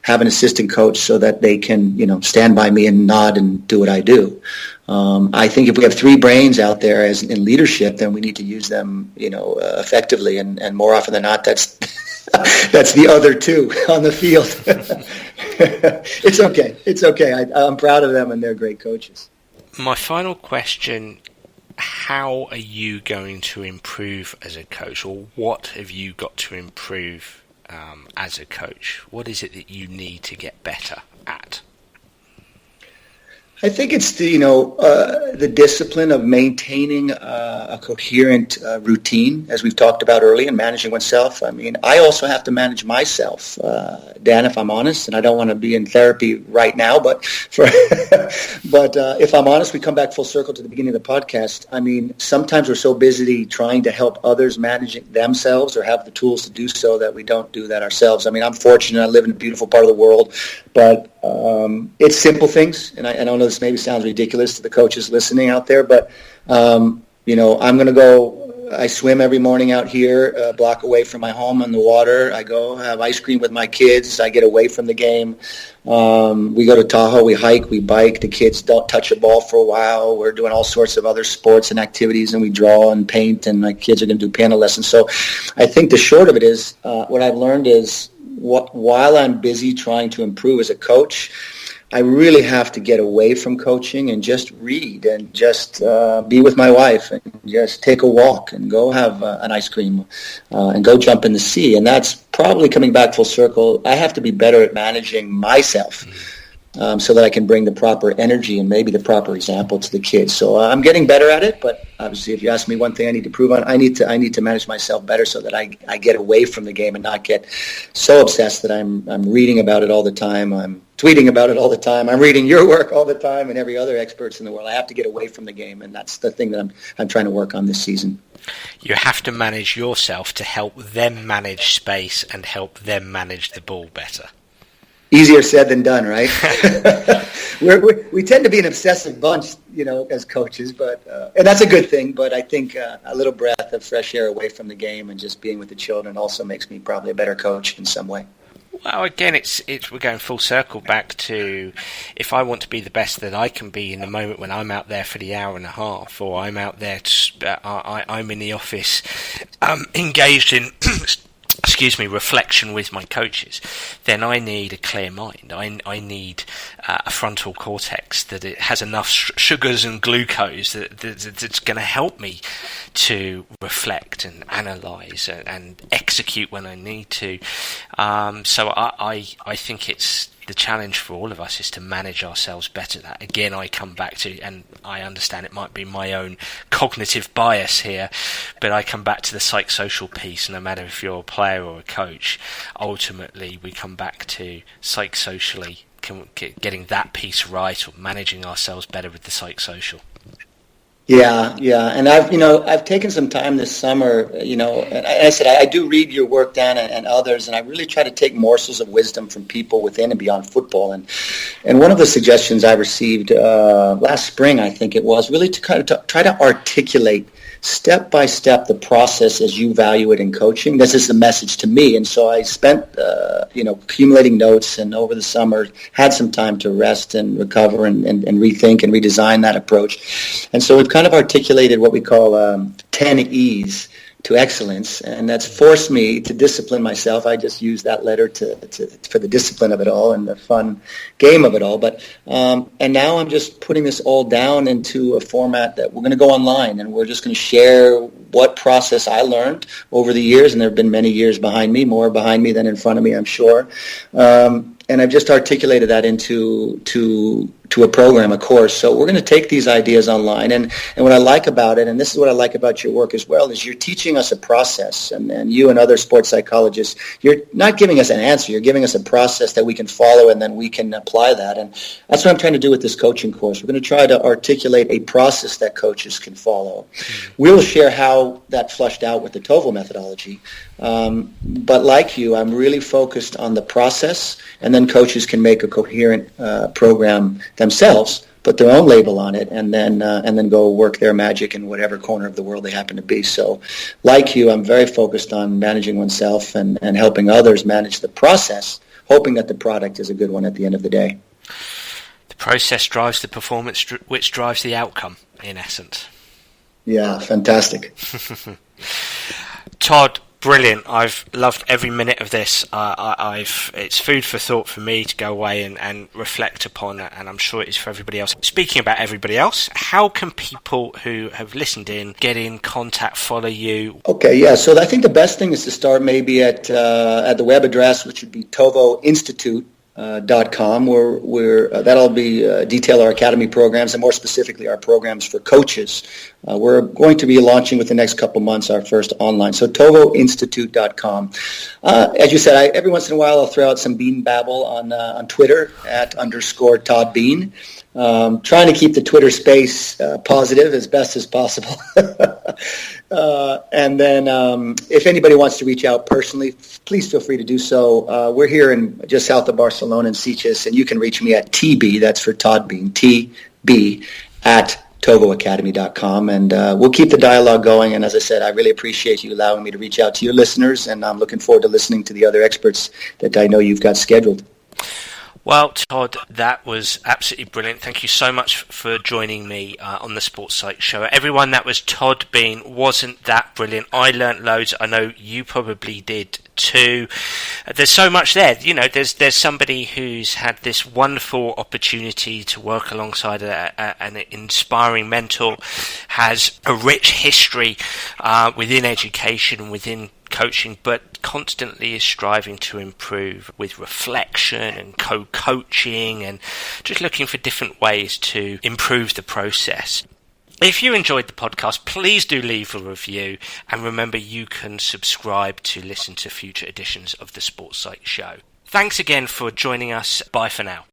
have an assistant coach so that they can, stand by me and nod and do what I do. I think if we have three brains out there as in leadership, then we need to use them, effectively, and more often than not, that's that's the other two on the field. It's okay. It's okay. I'm proud of them, and they're great coaches. My final question, how are you going to improve as a coach, or what have you got to improve as a coach? What is it that you need to get better at? I think it's the discipline of maintaining a coherent routine, as we've talked about earlier, and managing oneself. I mean, I also have to manage myself, Dan, if I'm honest, and I don't want to be in therapy right now, but if I'm honest, we come back full circle to the beginning of the podcast. I mean, sometimes we're so busy trying to help others manage themselves or have the tools to do so that we don't do that ourselves. I mean, I'm fortunate. I live in a beautiful part of the world, but it's simple things, and I don't know, this maybe sounds ridiculous to the coaches listening out there, but I'm going to go. I swim every morning out here, a block away from my home on the water. I go have ice cream with my kids. I get away from the game. We go to Tahoe. We hike. We bike. The kids don't touch a ball for a while. We're doing all sorts of other sports and activities, and we draw and paint, and my kids are going to do piano lessons. So I think the short of it is what I've learned is while I'm busy trying to improve as a coach, I really have to get away from coaching and just read and just be with my wife and just take a walk and go have an ice cream and go jump in the sea. And that's probably coming back full circle. I have to be better at managing myself so that I can bring the proper energy and maybe the proper example to the kids. So I'm getting better at it, but obviously if you ask me one thing I need to improve on, I need to manage myself better so that I get away from the game and not get so obsessed that I'm reading about it all the time. I'm tweeting about it all the time. I'm reading your work all the time and every other experts in the world. I have to get away from the game, and that's the thing that I'm trying to work on this season. You have to manage yourself to help them manage space and help them manage the ball better. Easier said than done, right? we tend to be an obsessive bunch, as coaches, but and that's a good thing. But I think a little breath of fresh air away from the game and just being with the children also makes me probably a better coach in some way. Well, again, we're going full circle back to if I want to be the best that I can be in the moment when I'm out there for the hour and a half, or I'm out there, I'm in the office, engaged in reflection with my coaches, then I need a clear mind. I need a frontal cortex that it has enough sugars and glucose that's going to help me to reflect and analyse and execute when I need to. So I think it's the challenge for all of us is to manage ourselves better. That again, I come back to, and I understand it might be my own cognitive bias here, but I come back to the psychosocial piece. No matter if you're a player or a coach, ultimately we come back to psychosocially getting that piece right, or managing ourselves better with the psychosocial. Yeah, and I've taken some time this summer, and I said I do read your work, Dan, and others, and I really try to take morsels of wisdom from people within and beyond football. And one of the suggestions I received last spring, I think it was, really to kind of try to articulate step by step the process as you value it in coaching. This is the message to me, and so I spent accumulating notes, and over the summer had some time to rest and recover and rethink and redesign that approach. And so we've kind of articulated what we call 10 E's to excellence, and that's forced me to discipline myself. I just use that letter for the discipline of it all and the fun game of it all. But and now I'm just putting this all down into a format that we're going to go online, and we're just going to share what process I learned over the years, and there have been many years behind me, more behind me than in front of me, I'm sure. And I've just articulated that into a program, a course. So we're going to take these ideas online. And what I like about it, and this is what I like about your work as well, is you're teaching us a process. And you and other sports psychologists, you're not giving us an answer. You're giving us a process that we can follow, and then we can apply that. And that's what I'm trying to do with this coaching course. We're going to try to articulate a process that coaches can follow. We'll share how that flushed out with the TOVO methodology. But like you, I'm really focused on the process, and then coaches can make a coherent program themselves, put their own label on it, and then go work their magic in whatever corner of the world they happen to be. So like you, I'm very focused on managing oneself and helping others manage the process, hoping that the product is a good one at the end of the day. The process drives the performance, which drives the outcome, in essence. Yeah, fantastic. Todd, brilliant. I've loved every minute of this. It's food for thought for me to go away and reflect upon it, and I'm sure it is for everybody else. Speaking about everybody else, how can people who have listened in get in contact, follow you? Okay, yeah. So I think the best thing is to start maybe at the web address, which would be TOVO Institute. .com, where that'll be detail our academy programs, and more specifically our programs for coaches. We're going to be launching with the next couple months our first online. So TOVOinstitute.com. As you said, every once in a while I'll throw out some Beane babble on Twitter at _Todd Beane. Trying to keep the Twitter space positive as best as possible. And then if anybody wants to reach out personally, please feel free to do so. We're here in just south of Barcelona in Sitges, and you can reach me at TB, that's for Todd Beane, TB, at TOVOacademy.com, and we'll keep the dialogue going. And as I said, I really appreciate you allowing me to reach out to your listeners, and I'm looking forward to listening to the other experts that I know you've got scheduled. Well, Todd, that was absolutely brilliant. Thank you so much for joining me on the Sports Psych Show. Everyone, that was Todd Beane. Wasn't that brilliant? I learnt loads. I know you probably did too. There's so much there. There's somebody who's had this wonderful opportunity to work alongside an inspiring mentor, has a rich history within education, within coaching, but constantly is striving to improve with reflection and co-coaching and just looking for different ways to improve the process. If you enjoyed the podcast, please do leave a review, and remember you can subscribe to listen to future editions of the Sports Psych Show. Thanks again for joining us. Bye for now.